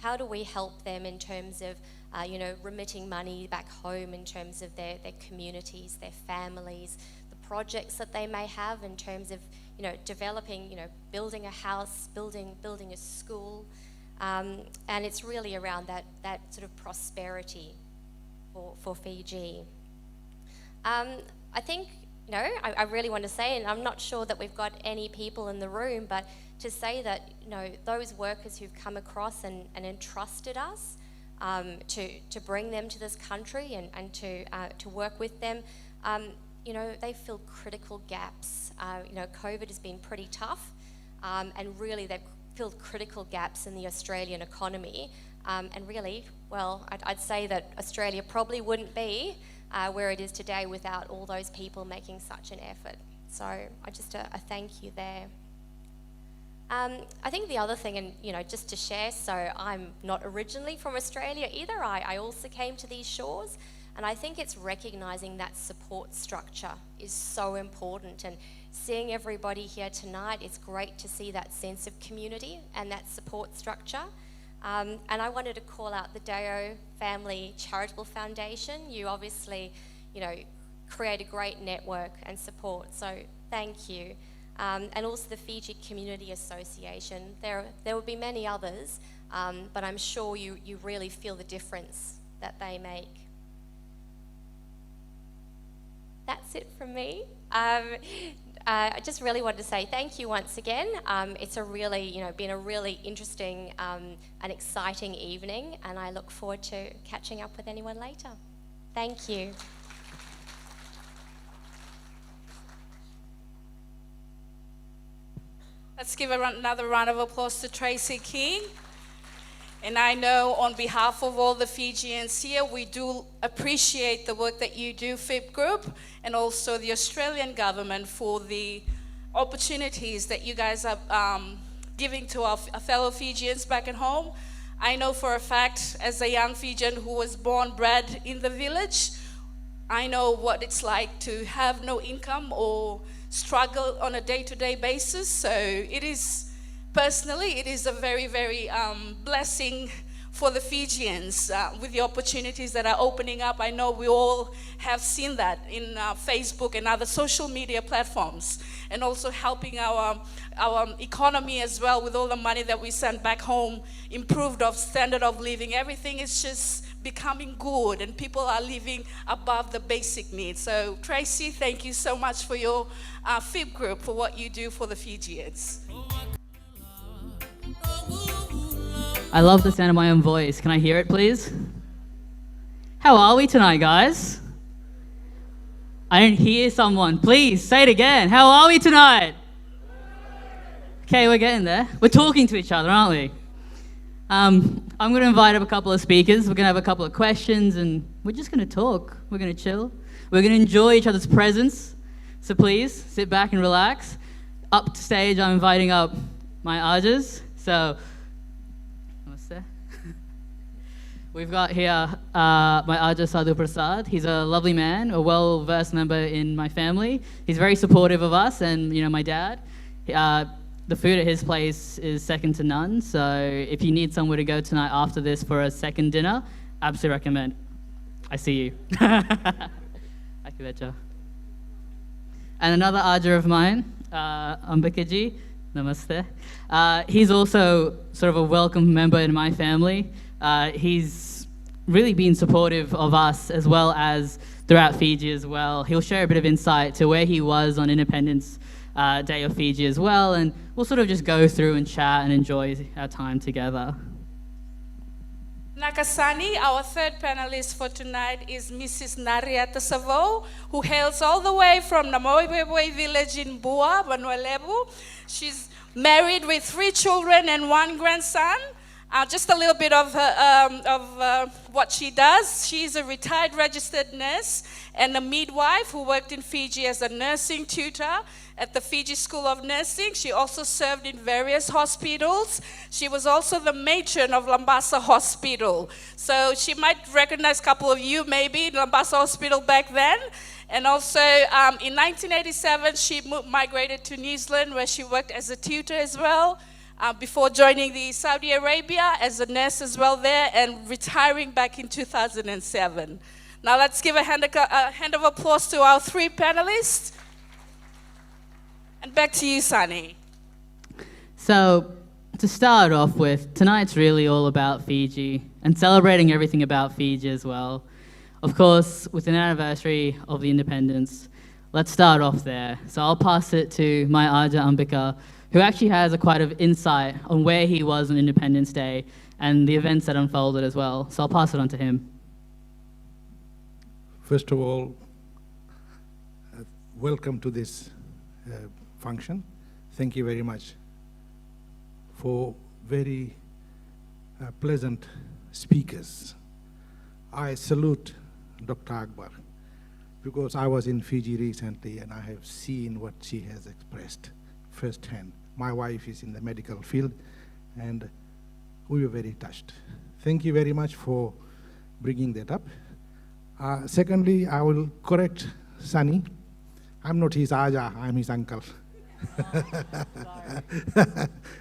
S3: How do we help them in terms of, remitting money back home in terms of their communities, their families, the projects that they may have in terms of, developing, building a house, building a school, and it's really around that sort of prosperity for Fiji. I think, I really want to say, and I'm not sure that we've got any people in the room, but to say that, those workers who've come across and entrusted us to bring them to this country and to work with them, they fill critical gaps. COVID has been pretty tough, and really they've filled critical gaps in the Australian economy. And really, well, I'd say that Australia probably wouldn't be where it is today without all those people making such an effort. So I just a thank you there. I think the other thing, and just to share, so I'm not originally from Australia either. I also came to these shores, and I think it's recognising that support structure is so important. And seeing everybody here tonight, it's great to see that sense of community and that support structure. And I wanted to call out the Deo Family Charitable Foundation. You obviously, create a great network and support, so thank you. And also the Fiji Community Association. There will be many others, but I'm sure you really feel the difference that they make. That's it from me. I just really wanted to say thank you once again. It's a really, been a really interesting and exciting evening, and I look forward to catching up with anyone later. Thank you.
S9: Let's give another round of applause to Tracy King. And I know on behalf of all the Fijians here, we do appreciate the work that you do, FIP Group, and also the Australian government for the opportunities that you guys are giving to our fellow Fijians back at home. I know for a fact, as a young Fijian who was born, bred in the village, I know what it's like to have no income or struggle on a day-to-day basis. So it is, personally, it is a very, very blessing for the Fijians with the opportunities that are opening up. I know we all have seen that in Facebook and other social media platforms, and also helping our economy as well with all the money that we send back home, improved of standard of living. Everything is just becoming good, and people are living above the basic needs. So Tracy, thank you so much for your FIB group, for what you do for the Fijians.
S4: I love the sound of my own voice. Can I hear it, please? How are we tonight, guys? I didn't hear someone. Please, say it again. How are we tonight? Okay, we're getting there. We're talking to each other, aren't we? I'm going to invite up a couple of speakers. We're going to have a couple of questions, and we're just going to talk. We're going to chill. We're going to enjoy each other's presence. So please, sit back and relax. Up to stage, I'm inviting up my Ajas. So, we've got here my Aja Sadhu Prasad. He's a lovely man, a well-versed member in my family. He's very supportive of us and, my dad. The food at his place is second to none, so if you need somewhere to go tonight after this for a second dinner, absolutely recommend. I see you. And another Aja of mine, Ambikaji, namaste. He's also sort of a welcome member in my family. He's really been supportive of us as well as throughout Fiji as well. He'll share a bit of insight to where he was on Independence Day of Fiji as well, and we'll sort of just go through and chat and enjoy our time together.
S9: Nakasani, our third panelist for tonight is Mrs. Nariata Savo, who hails all the way from Namoibebwe village in Bua, Vanuatu. She's married with 3 children and 1 grandson. Just a little bit of what she does. She's a retired registered nurse and a midwife who worked in Fiji as a nursing tutor at the Fiji School of Nursing. She also served in various hospitals. She was also the matron of Lambasa Hospital. So she might recognize a couple of you maybe in Lambasa Hospital back then. And also in 1987, she migrated to New Zealand where she worked as a tutor as well. Before joining the Saudi Arabia as a nurse as well there and retiring back in 2007. Now let's give a hand of applause to our 3 panelists. And back to you, Sunny.
S4: So to start off with, tonight's really all about Fiji and celebrating everything about Fiji as well. Of course, with an anniversary of the independence, let's start off there. So I'll pass it to my Aja Ambika, who actually has quite of insight on where he was on Independence Day and the events that unfolded as well. So I'll pass it on to him.
S5: First of all, welcome to this function. Thank you very much for very pleasant speakers. I salute Dr. Akbar because I was in Fiji recently and I have seen what she has expressed firsthand. My wife is in the medical field and we were very touched. Thank you very much for bringing that up. Secondly, I will correct Sunny. I'm not his Aja, I'm his uncle.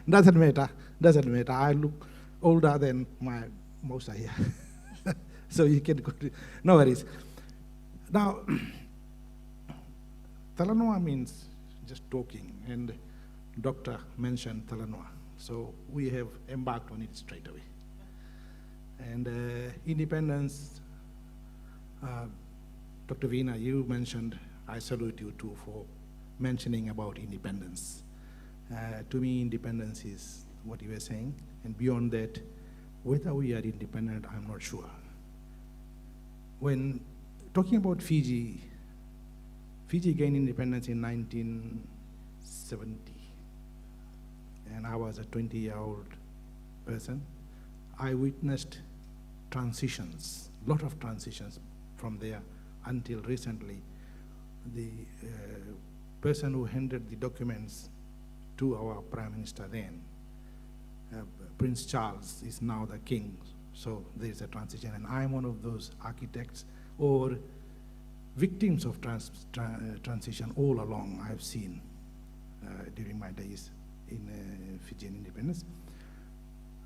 S5: Doesn't matter. I look older than my Mosa here. So you can go to, no worries. Now, Talanoa means just talking, and Doctor mentioned Talanoa. So we have embarked on it straight away. And independence, Dr. Veena, you mentioned, I salute you too for mentioning about independence. To me, independence is what you were saying, and beyond that, whether we are independent, I'm not sure. When talking about Fiji, Fiji gained independence in 1970, and I was a 20-year-old person. I witnessed transitions, a lot of transitions from there until recently. The person who handed the documents to our Prime Minister then, Prince Charles, is now the king. So there is a transition, and I'm one of those architects or victims of transition all along I've seen during my days in Fijian independence.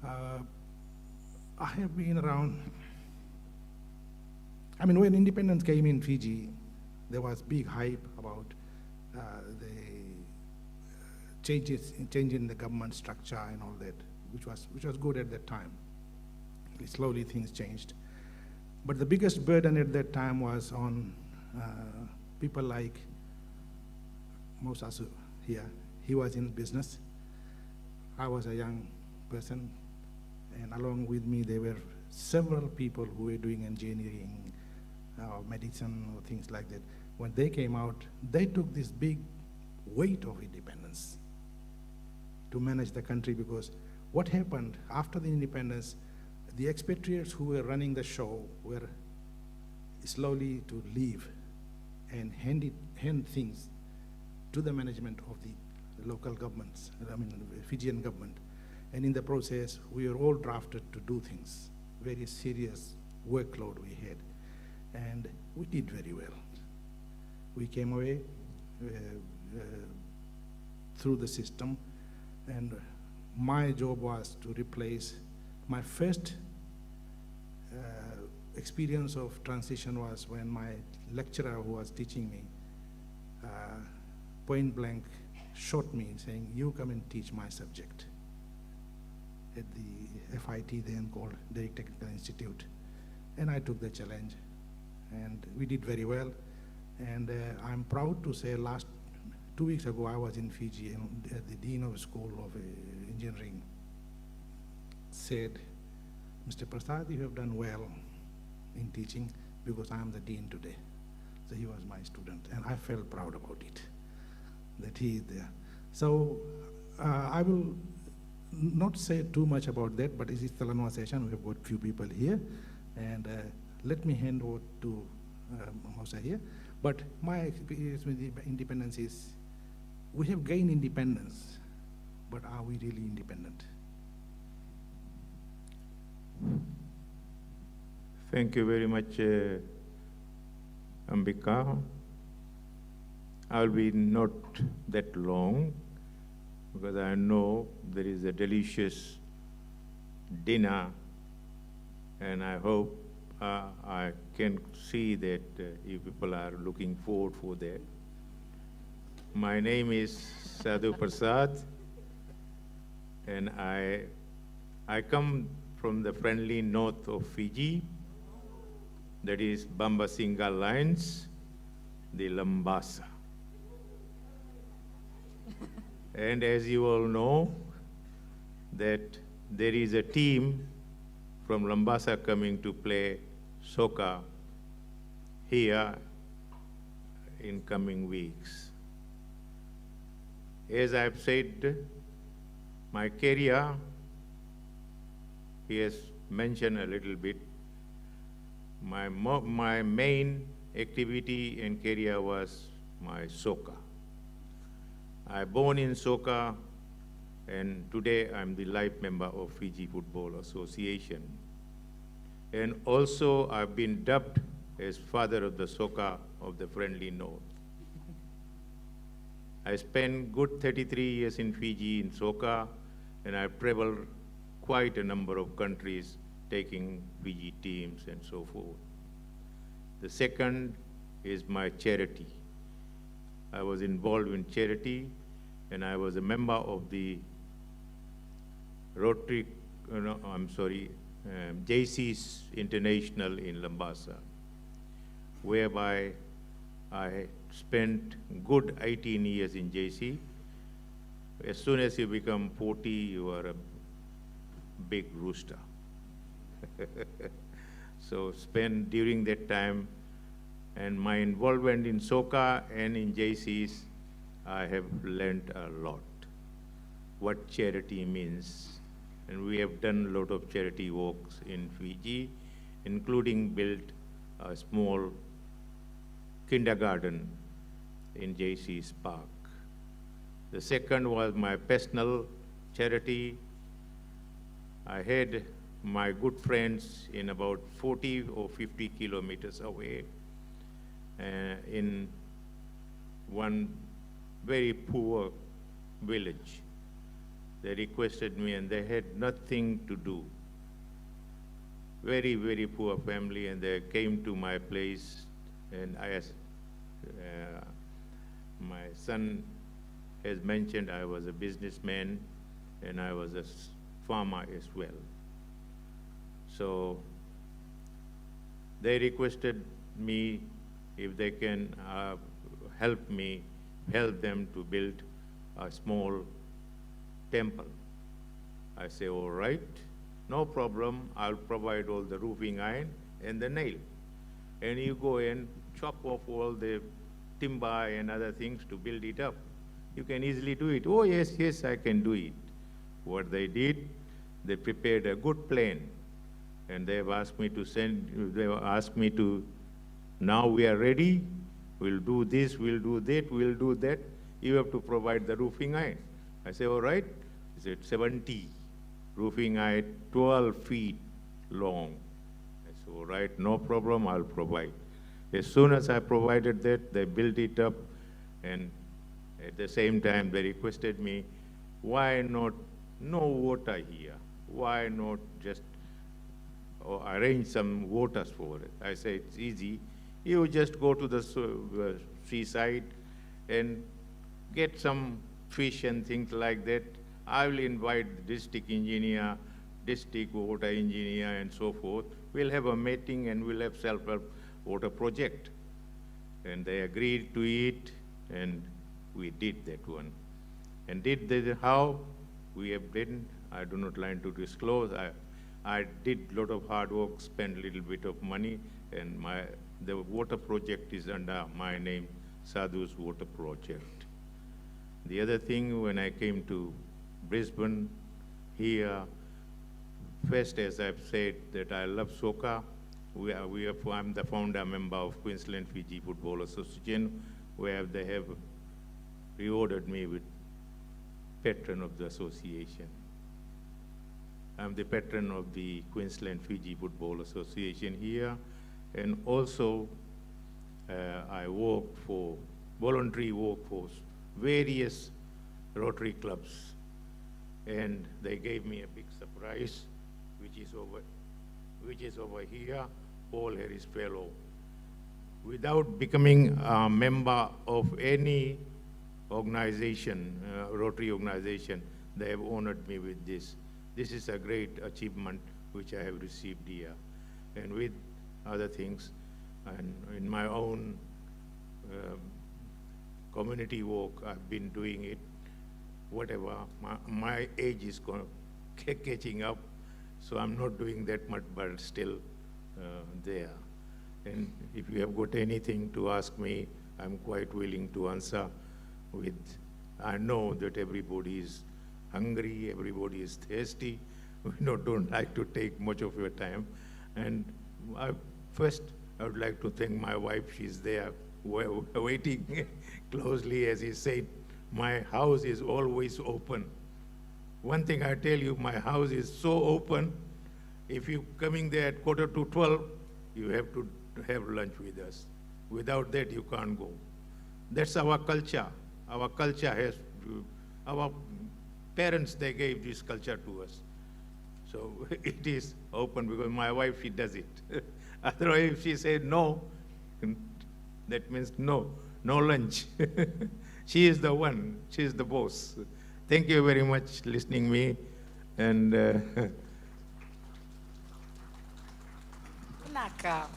S5: I have been around, I mean, when independence came in Fiji, there was big hype about the change in the government structure and all that, which was good at that time. Slowly things changed. But the biggest burden at that time was on people like Mosasu here. He was in business. I was a young person, and along with me there were several people who were doing engineering or medicine or things like that. When they came out, they took this big weight of independence to manage the country, because what happened after the independence, the expatriates who were running the show were slowly to leave and hand things to the management of the local governments, I mean the Fijian government. And in the process, we were all drafted to do things, very serious workload we had. And we did very well. We came away through the system, and my job was to replace my first experience of transition was when my lecturer who was teaching me point blank shot me saying, "You come and teach my subject," at the FIT then called Derrick Technical Institute. And I took the challenge, and we did very well. And I'm proud to say 2 weeks ago, I was in Fiji, and the Dean of School of Engineering said, Mr. Prasad, you have done well in teaching because I'm the Dean today. So he was my student, and I felt proud about it, that he is there. So I will not say too much about that, but it is the conversation. We have got few people here, and let me hand over to Musa here. But my experience with independence is, we have gained independence, but are we really independent?
S6: Thank you very much, Ambika. I'll be not that long, because I know there is a delicious dinner, and I hope I can see that you people are looking forward for that. My name is Sadhu Prasad, and I come from the friendly north of Fiji, that is Bambasinga Lines, the Lambasa. And as you all know, that there is a team from Lambasa coming to play soccer here in coming weeks. As I've said, my career, he has mentioned a little bit, my main activity and career was my soccer. I born in soccer, and today I'm the life member of Fiji Football Association. And also I've been dubbed as father of the soccer of the friendly north. I spent good 33 years in Fiji in soccer, and I've traveled quite a number of countries taking Fiji teams and so forth. The second is my charity. I was involved in charity, and I was a member of the Rotary, JC's International in Lambasa, whereby I spent good 18 years in JC. As soon as you become 40, you are a big rooster. So spend during that time, and my involvement in soccer and in JCs, I have learned a lot what charity means. And we have done a lot of charity works in Fiji, including built a small kindergarten in JC's park. The second was my personal charity. I had my good friends in about 40 or 50 kilometers away in one very poor village. They requested me, and they had nothing to do. Very, very poor family, and they came to my place, and I asked, my son has mentioned I was a businessman, and I was a farmer as well. So they requested me if they can help them to build a small temple. I say, all right, no problem. I'll provide all the roofing iron and the nail. And you go and chop off all the timber and other things to build it up. You can easily do it. Oh, yes, yes, I can do it. What they did, they prepared a good plan. And they've asked me to now we are ready, we'll do this, we'll do that, we'll do that. You have to provide the roofing iron. I say, all right. He said, 70 roofing iron, 12 feet long. I said, all right, no problem, I'll provide. As soon as I provided that, they built it up, and at the same time, they requested me, why not, no water here? Why not just arrange some waters for it? I say, it's easy. You just go to the seaside and get some fish and things like that. I will invite the district engineer, district water engineer, and so forth we'll have a meeting and we'll have self-help water project. And they agreed to it, and we did that one. And did that how? We have done, I do not like to disclose. I did a lot of hard work, spent a little bit of money, and the water project is under my name, Sadhu's Water Project. The other thing, when I came to Brisbane, here, first, as I've said, that I love soccer. I'm the founder member of Queensland Fiji Football Association, where they have rewarded me with patron of the association. I'm the patron of the Queensland Fiji Football Association here, and also I work for voluntary work for various Rotary clubs, and they gave me a big surprise, which is over here, Paul Harris Fellow. Without becoming a member of any organization, Rotary organization, they have honored me with this. This is a great achievement which I have received here. And with other things, and in my own community work, I've been doing it, whatever. My age is catching up, so I'm not doing that much, but still there. And if you have got anything to ask me, I'm quite willing to answer I know that everybody is hungry, everybody is thirsty. We don't like to take much of your time. And first, I would like to thank my wife. She's there waiting closely. As he said, my house is always open. One thing I tell you, my house is so open. If you're coming there at 11:45, you have to have lunch with us. Without that, you can't go. That's our culture. Our culture has, our parents, they gave this culture to us. So it is open because my wife, she does it. Otherwise, if she said no, that means no lunch. She is the one, she is the boss. Thank you very much listening me. And
S9: Naka.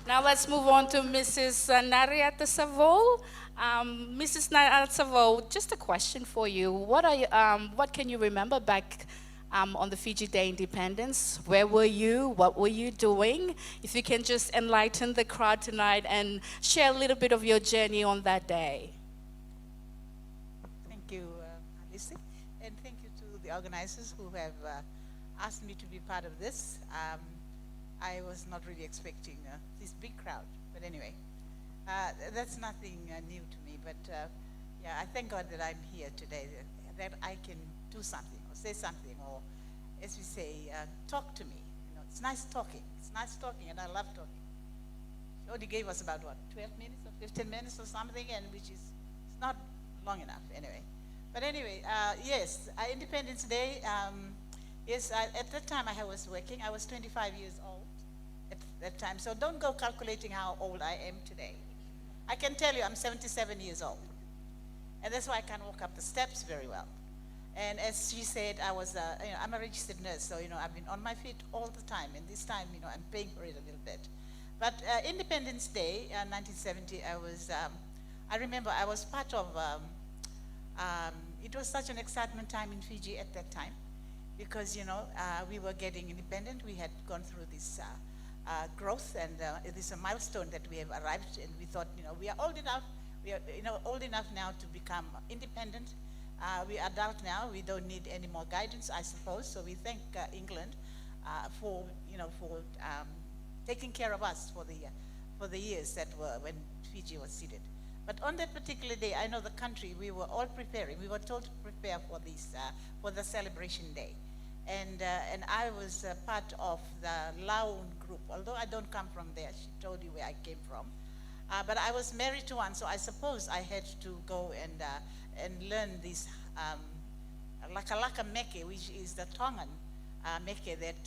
S9: Now let's move on to Mrs. Nariata Savo. Mrs. Nariata Savo, just a question for you. What can you remember back on the Fiji Day Independence? Where were you? What were you doing? If you can just enlighten the crowd tonight and share a little bit of your journey on that day.
S7: Thank you, Alice, and thank you to the organizers who have asked me to be part of this. I was not really expecting this big crowd, but anyway, that's nothing new to me, but yeah, I thank God that I'm here today, that I can do something or say something, or as we say, talk to me. You know, it's nice talking, and I love talking. She only gave us about, 12 minutes or 15 minutes or something, and which is it's not long enough anyway. But anyway, yes, Independence Day, yes, at that time I was working. I was 25 years old at that time, so don't go calculating how old I am today. I can tell you I'm 77 years old, and that's why I can walk up the steps very well. And as she said, I was, I'm a registered nurse, so I've been on my feet all the time, and this time, I'm paying for it a little bit. But Independence Day, 1970, I remember I was part of, it was such an excitement time in Fiji at that time, because, we were getting independent. We had gone through this growth, and it is a milestone that we have arrived, and we thought, we are old enough, old enough now to become independent. We are adult now, we don't need any more guidance, I suppose, so we thank England for taking care of us for the years that were when Fiji was seated. But on that particular day, I know the country, we were all preparing. We were told to prepare for this, for the celebration day. And I was part of the Laun group, although I don't come from there. She told you where I came from. But I was married to one, so I suppose I had to go and learn this Lakalaka Meke, which is the Tongan Meke that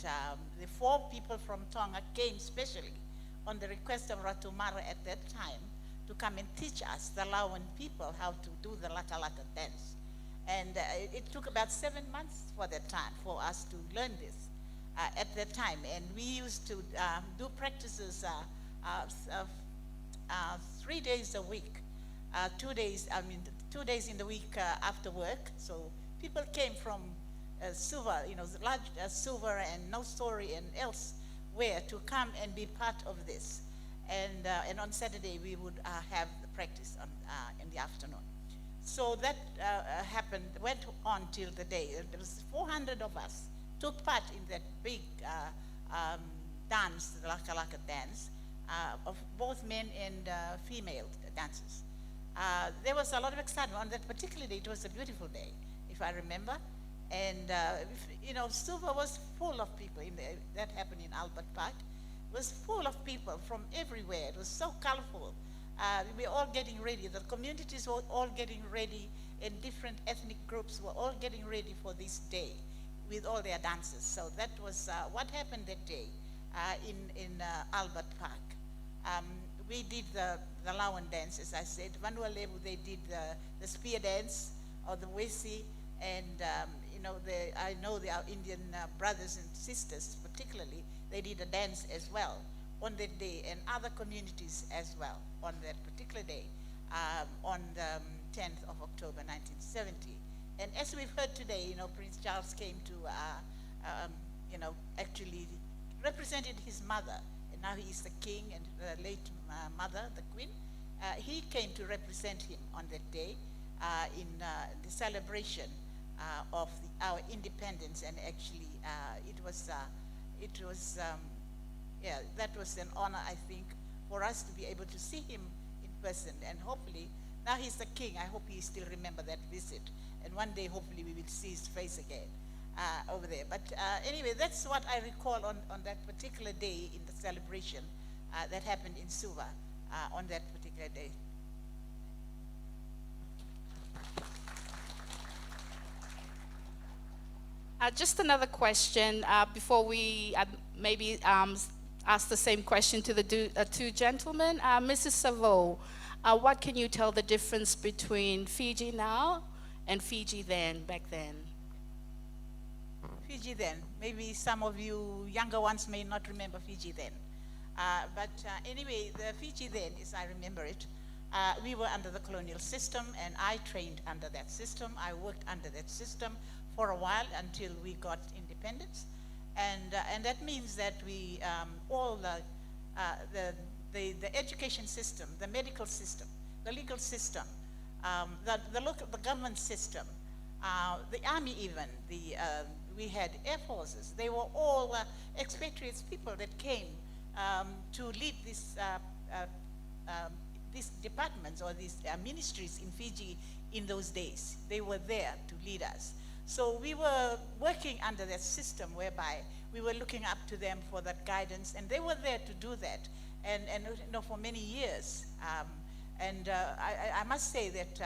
S7: the 4 people from Tonga came specially on the request of Ratumara at that time to come and teach us, the Lauan people, how to do the Lakalaka dance. And it took about 7 months for that time for us to learn this. at that time. And we used to do practices 3 days a week, 2 days, 2 days in the week after work. So people came from Suva, large Suva and No Story and elsewhere to come and be part of this. And on Saturday we would have the practice in the afternoon. So that went on till the day. There was 400 of us took part in that big dance, the Laka Laka dance, of both men and female dancers. There was a lot of excitement on that particular day. It was a beautiful day, if I remember. And, Suva was full of people. That happened in Albert Park. It was full of people from everywhere. It was so colorful. We were all getting ready. The communities were all getting ready, and different ethnic groups were all getting ready for this day with all their dances. So that was what happened that day in Albert Park. We did the Lawan dance, as I said. Vanualevu, they did the spear dance, or the Wesi, and I know our Indian brothers and sisters particularly, they did a dance as well on that day, and other communities as well on that particular day, on the 10th of October 1970. And as we've heard today, Prince Charles came to, actually represented his mother, and now he is the king, and the late mother, the queen. He came to represent him on that day in the celebration of our independence, and actually that was an honor, I think, for us to be able to see him in person. And hopefully, now he's the king, I hope he still remember that visit. And one day, hopefully, we will see his face again over there. But anyway, that's what I recall on that particular day in the celebration that happened in Suva on that particular day.
S9: Just another question before we maybe ask the same question to the two gentlemen. Mrs. Savo, what can you tell the difference between Fiji now and Fiji then, back then?
S7: Fiji then. Maybe some of you younger ones may not remember Fiji then. But anyway, the Fiji then, as I remember it, we were under the colonial system, and I trained under that system. I worked under that system for a while until we got independence. And that means that we, all the education system, the medical system, the legal system, the government system, the army even, we had air forces. They were all expatriates, people that came to lead these departments or these ministries in Fiji in those days. They were there to lead us. So we were working under that system whereby we were looking up to them for that guidance, and they were there to do that, and for many years. I must say that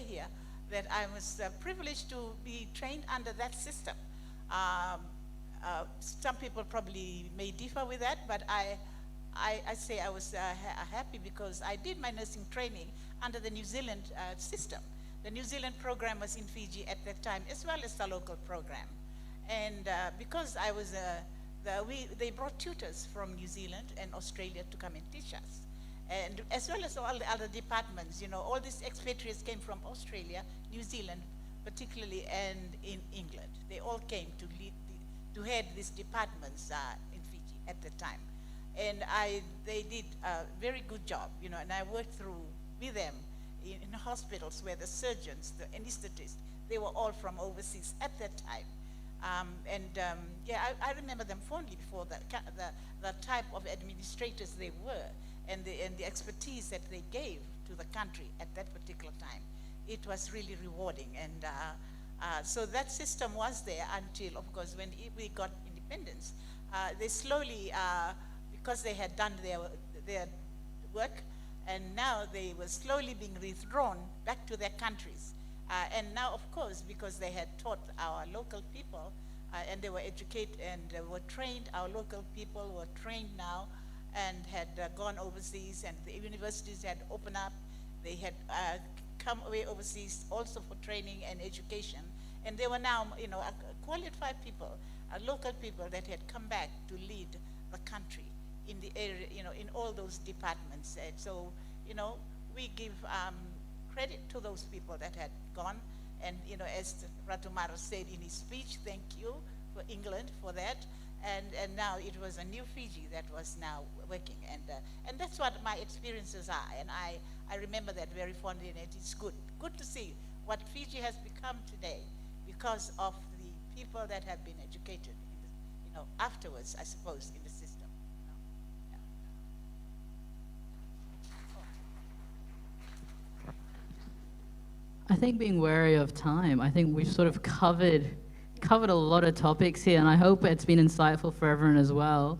S7: here that I was privileged to be trained under that system. Some people probably may differ with that, but I say I was happy because I did my nursing training under the New Zealand system. The New Zealand program was in Fiji at that time, as well as the local program. And because I was, they brought tutors from New Zealand and Australia to come and teach us. And as well as all the other departments, all these expatriates came from Australia, New Zealand, particularly, and in England. They all came to head these departments in Fiji at the time. And they did a very good job, and I worked through with them in hospitals where the surgeons, the anesthetists, they were all from overseas at that time. I remember them fondly for the type of administrators they were, and the expertise that they gave to the country at that particular time. It was really rewarding. And so that system was there until, of course, when we got independence. They slowly, because they had done their work, and now they were slowly being withdrawn back to their countries. And now, of course, because they had taught our local people, and they were educated and were trained, our local people were trained now and had gone overseas, and the universities had opened up. They had come away overseas also for training and education. And they were now, qualified people local people that had come back to lead the country in the area, in all those departments. And so, we give credit to those people that had gone. And, as Ratumara said in his speech, thank you for England for that. And now it was a new Fiji that was now working. And that's what my experiences are. And I remember that very fondly, and it's good to see what Fiji has become today because of the people that have been educated, afterwards, I suppose, in the system.
S4: I think being wary of time, I think we've sort of covered a lot of topics here, and I hope it's been insightful for everyone as well.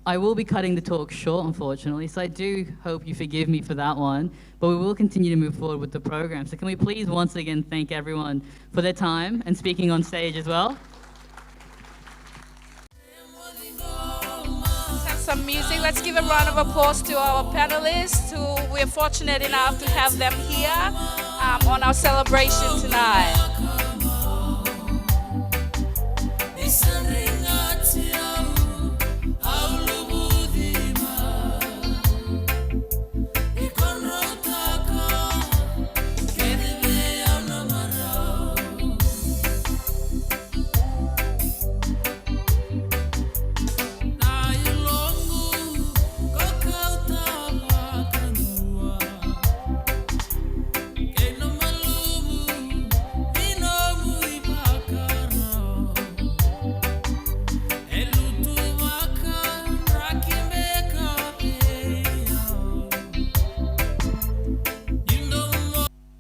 S4: I will be cutting the talk short, unfortunately, so I do hope you forgive me for that one, but we will continue to move forward with the program. So can we please once again thank everyone for their time and speaking on stage as well?
S9: Let's have some music. Let's give a round of applause to our panelists who we're fortunate enough to have them here on our celebration tonight.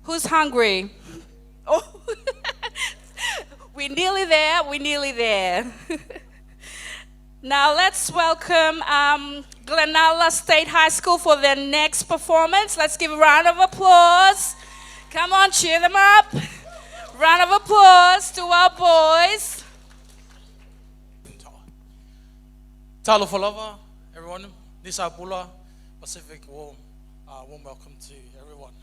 S9: Who's hungry? Oh, we're nearly there. Now let's welcome Glenalla State High School for their next performance. Let's give a round of applause. Come on, cheer them up. Round of applause to our boys.
S8: Talo Falava, everyone. Nisa Bula, Pacific warm welcome to everyone.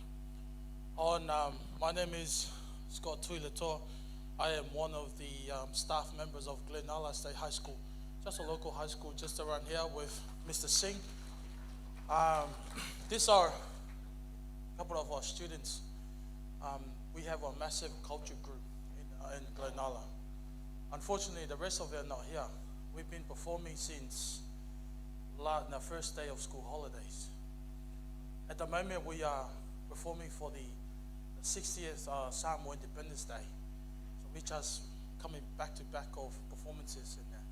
S8: My name is Scott Tuiletor. I am one of the staff members of Glenalla State High School, just a local high school just around here with Mr. Singh. These are a couple of our students. We have a massive culture group in Glenalla. Unfortunately, the rest of them are not here. We've been performing since the first day of school holidays. At the moment, we are performing for the 60th Samoa Independence Day, so we just coming back to back of performances in there.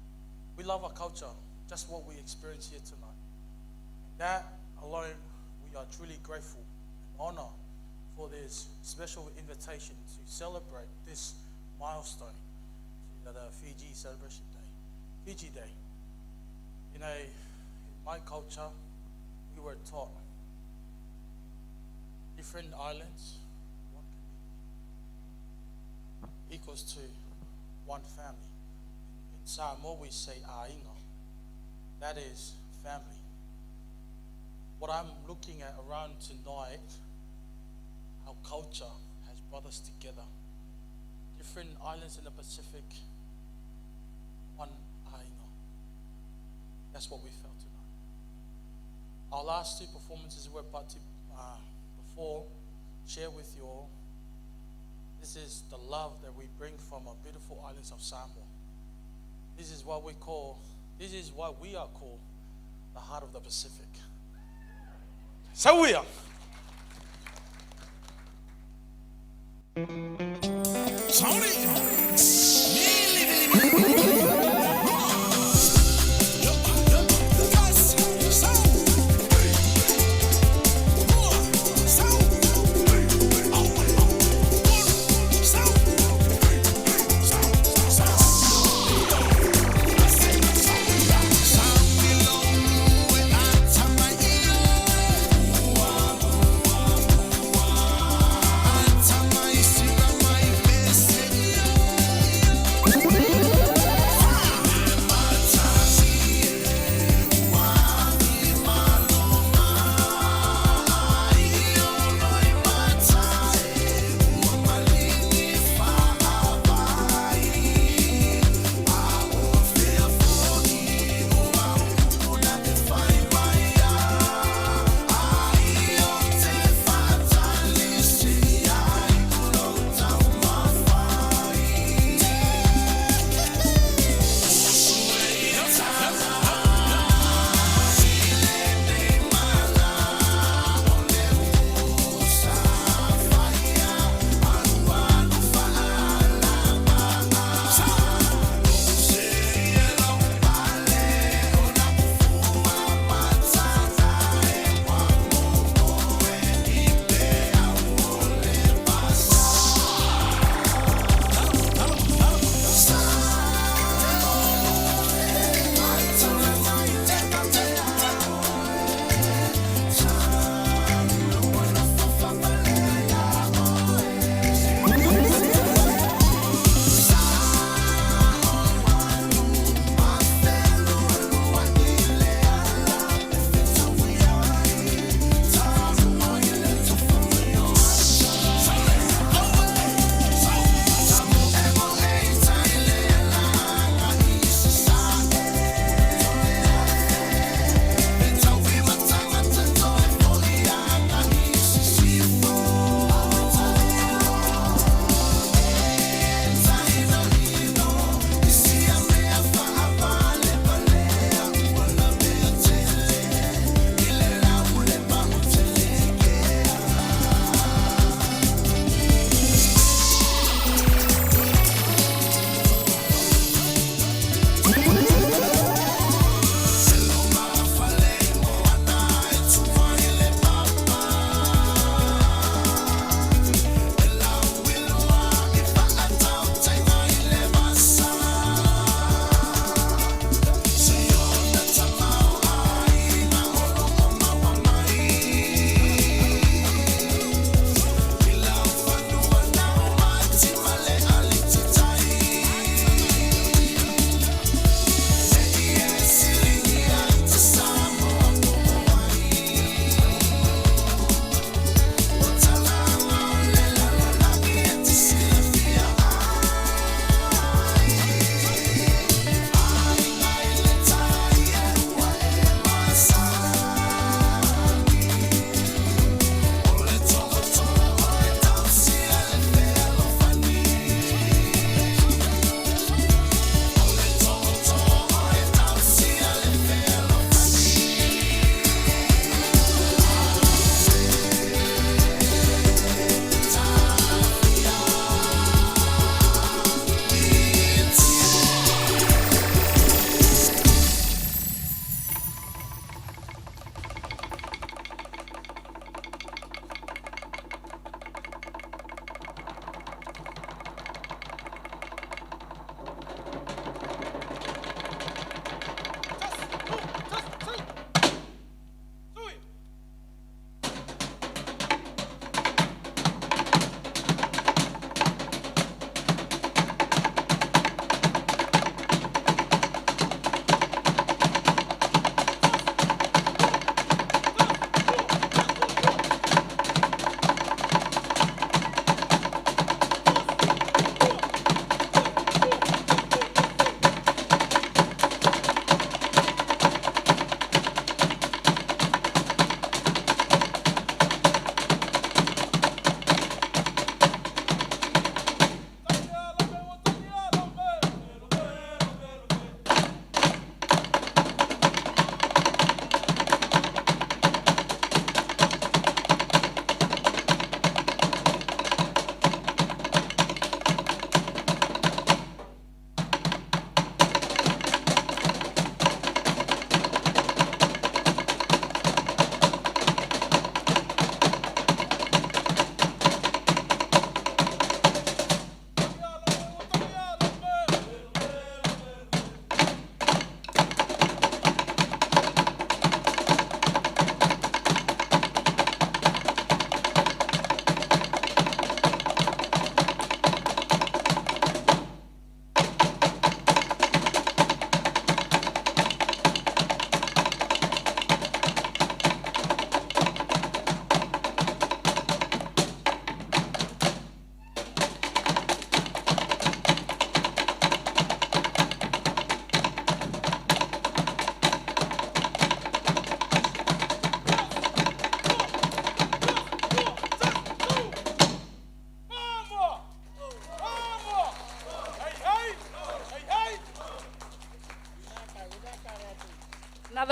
S8: We love our culture, just what we experience here tonight. That alone, we are truly grateful and honored for this special invitation to celebrate this milestone, the Fiji Celebration Day, Fiji Day. In my culture, we were taught different islands, one community, equals to one family. In Samoa, we say ainga. That is family. What I'm looking at around tonight, our culture has brought us together. Different islands in the Pacific, one ainga. That's what we felt tonight. Our last two performances were about to before share with you all. This is the love that we bring from our beautiful islands of Samoa. This is what we are called the heart of the Pacific. So we are.
S16: Tama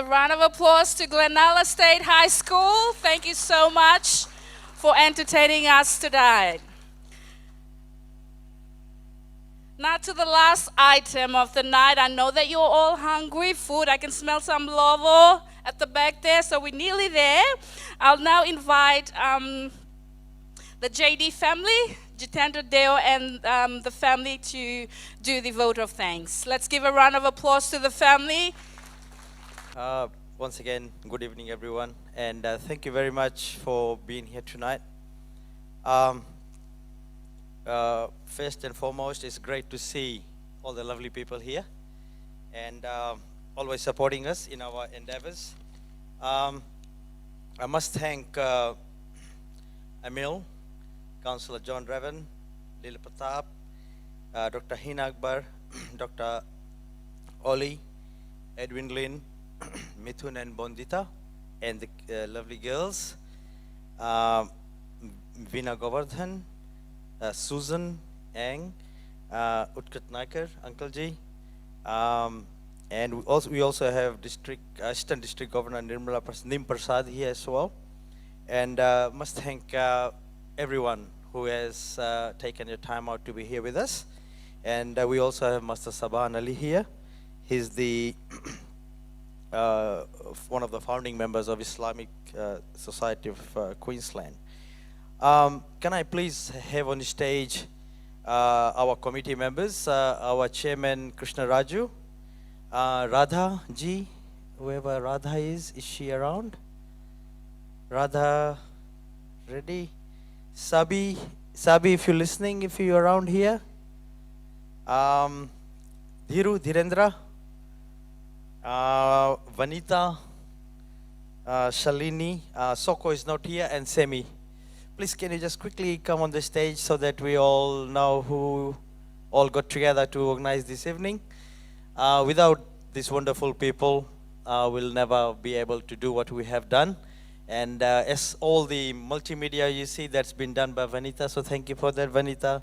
S9: Another round of applause to Glenalla State High School. Thank you so much for entertaining us today. Now to the last item of the night. I know that you're all hungry. Food, I can smell some lovo at the back there, so we're nearly there. I'll now invite the JD family, Jitendra Deo and the family to do the vote of thanks. Let's give a round of applause to the family.
S2: Once again, good evening, everyone, and thank you very much for being here tonight. First and foremost, it's great to see all the lovely people here and always supporting us in our endeavors. I must thank Emil, Councillor John Revan, Lila Pratap, Dr. Hina Akbar, Dr. Oli, Edwin Lin, Mithun and Bondita, and the lovely girls, Vina Govardhan, Susan Ang, Utkat Naikar, Uncle Ji, and we also have Assistant District Governor Nim Prasad here as well. And must thank everyone who has taken your time out to be here with us. And we also have Master Saban Ali here. He's the one of the founding members of Islamic Society of Queensland. Can I please have on the stage our committee members, our chairman Krishna Raju, Radha ji, whoever Radha is she around? Radha, ready? Sabi, if you're listening, if you're around here. Dhirendra, Vanita, Shalini, Soko is not here, and Semi. Please, can you just quickly come on the stage so that we all know who all got together to organize this evening. Without these wonderful people, we'll never be able to do what we have done. And as all the multimedia you see, that's been done by Vanita, so thank you for that, Vanita.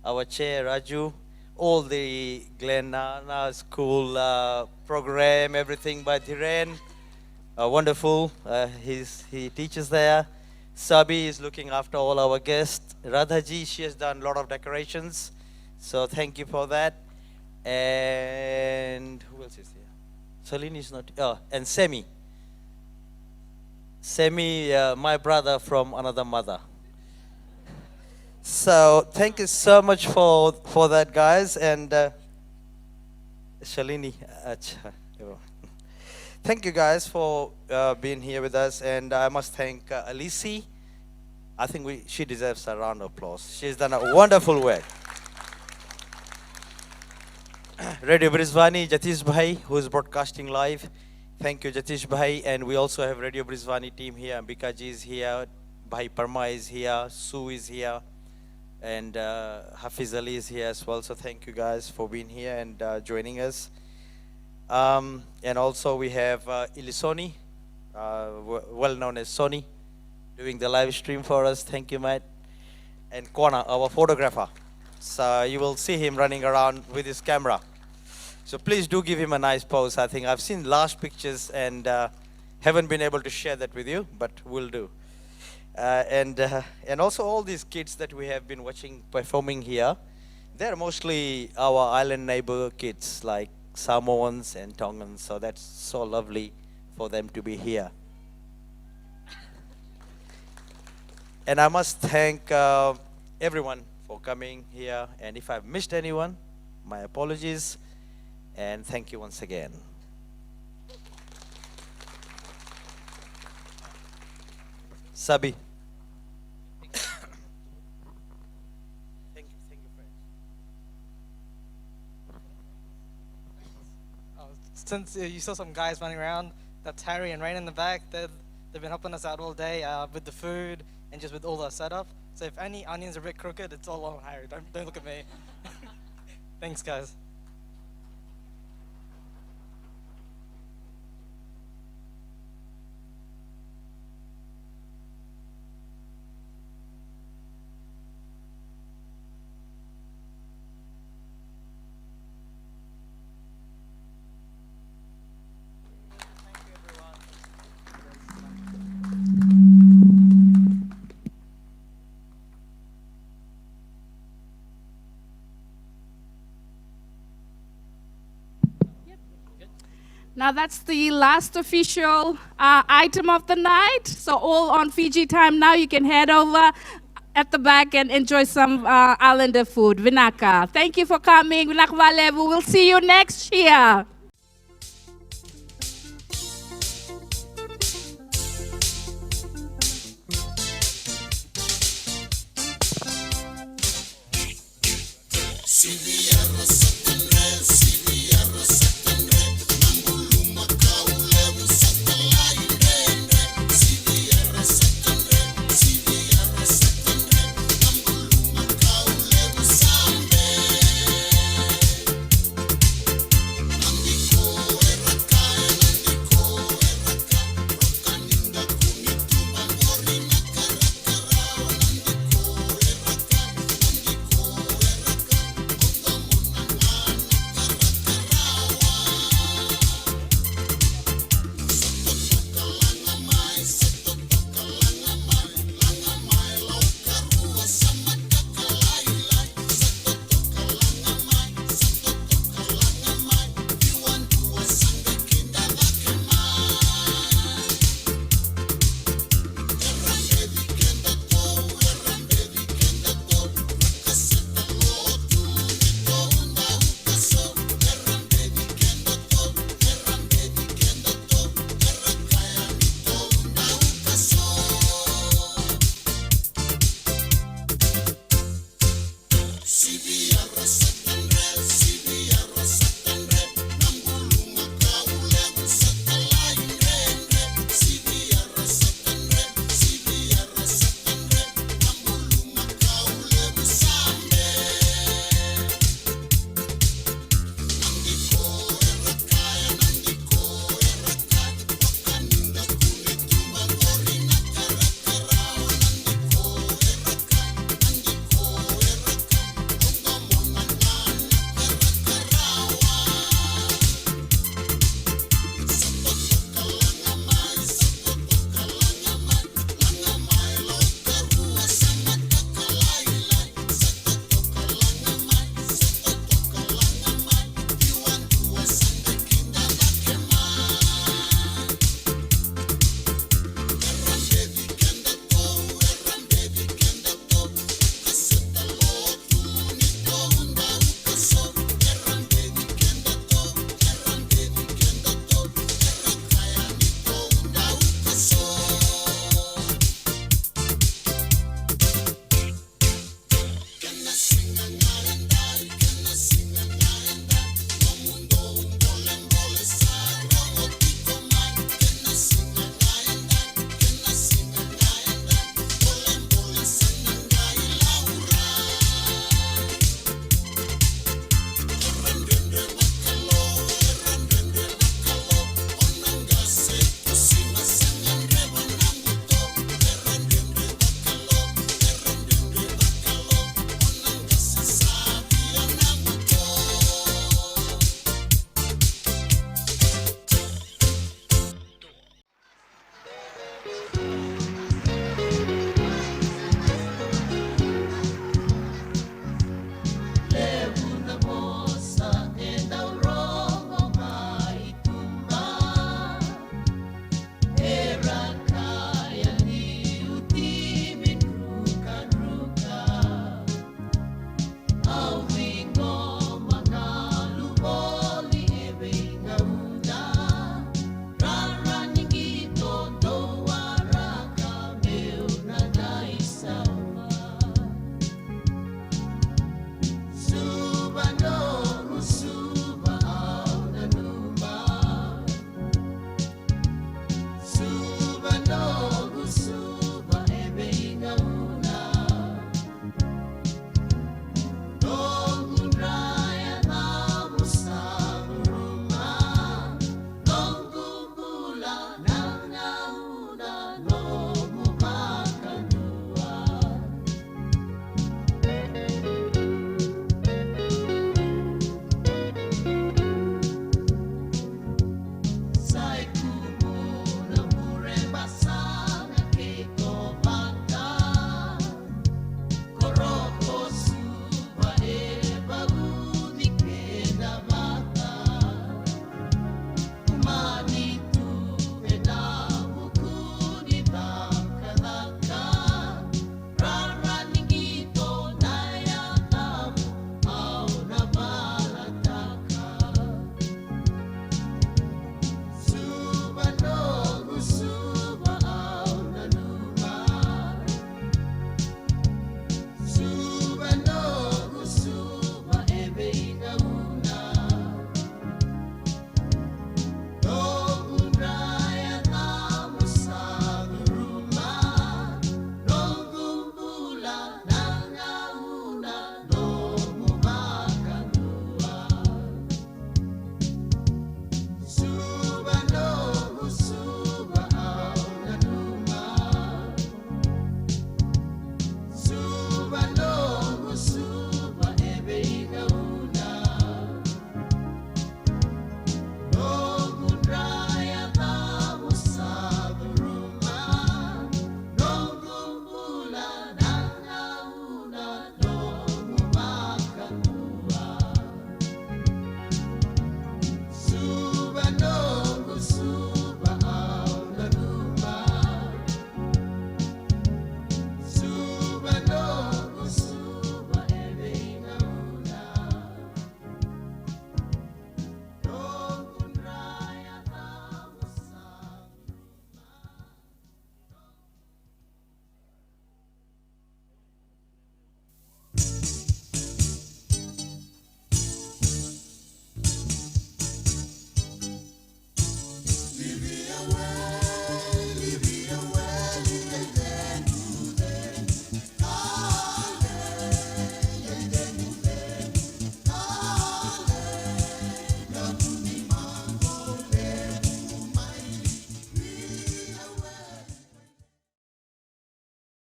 S2: Our chair, Raju, all the Glenana School program, everything by Dhiren, wonderful, he teaches there. Sabi is looking after all our guests. Radhaji, she has done a lot of decorations, so thank you for that. And who else is here? Celine is not, and Semi. Semi, my brother from another mother. So thank you so much for that, guys. And Shalini, thank you guys for being here with us. And I must thank Alici. I think she deserves a round of applause. She's done a wonderful work. Radio Brisbane, Jatish Bhai, who is broadcasting live. Thank you, Jatish Bhai. And we also have Radio Brisbane team here. Ambika ji is here. Bhai Parma is here. Sue is here. And Hafiz Ali is here as well. So thank you guys for being here and joining us. And also we have Ilisoni, well known as Sony, doing the live stream for us. Thank you, mate. And Kwana, our photographer. So you will see him running around with his camera. So please do give him a nice pose. I think I've seen last pictures and haven't been able to share that with you, but we'll do. And also all these kids that we have been watching performing here, they're mostly our island neighbor kids like Samoans and Tongans. So that's so lovely for them to be here. And I must thank everyone for coming here. And if I've missed anyone, my apologies. And thank you once again. Sabi.
S22: Since you saw some guys running around, that's Harry and Rain in the back. They've been helping us out all day with the food and just with all the setup. So if any onions are a bit crooked, it's all on Harry. Don't look at me. Thanks, guys.
S9: Now that's the last official item of the night. So all on Fiji time now. You can head over at the back and enjoy some islander food. Vinaka. Thank you for coming. Vinaka Valevu. We'll see you next year.
S16: See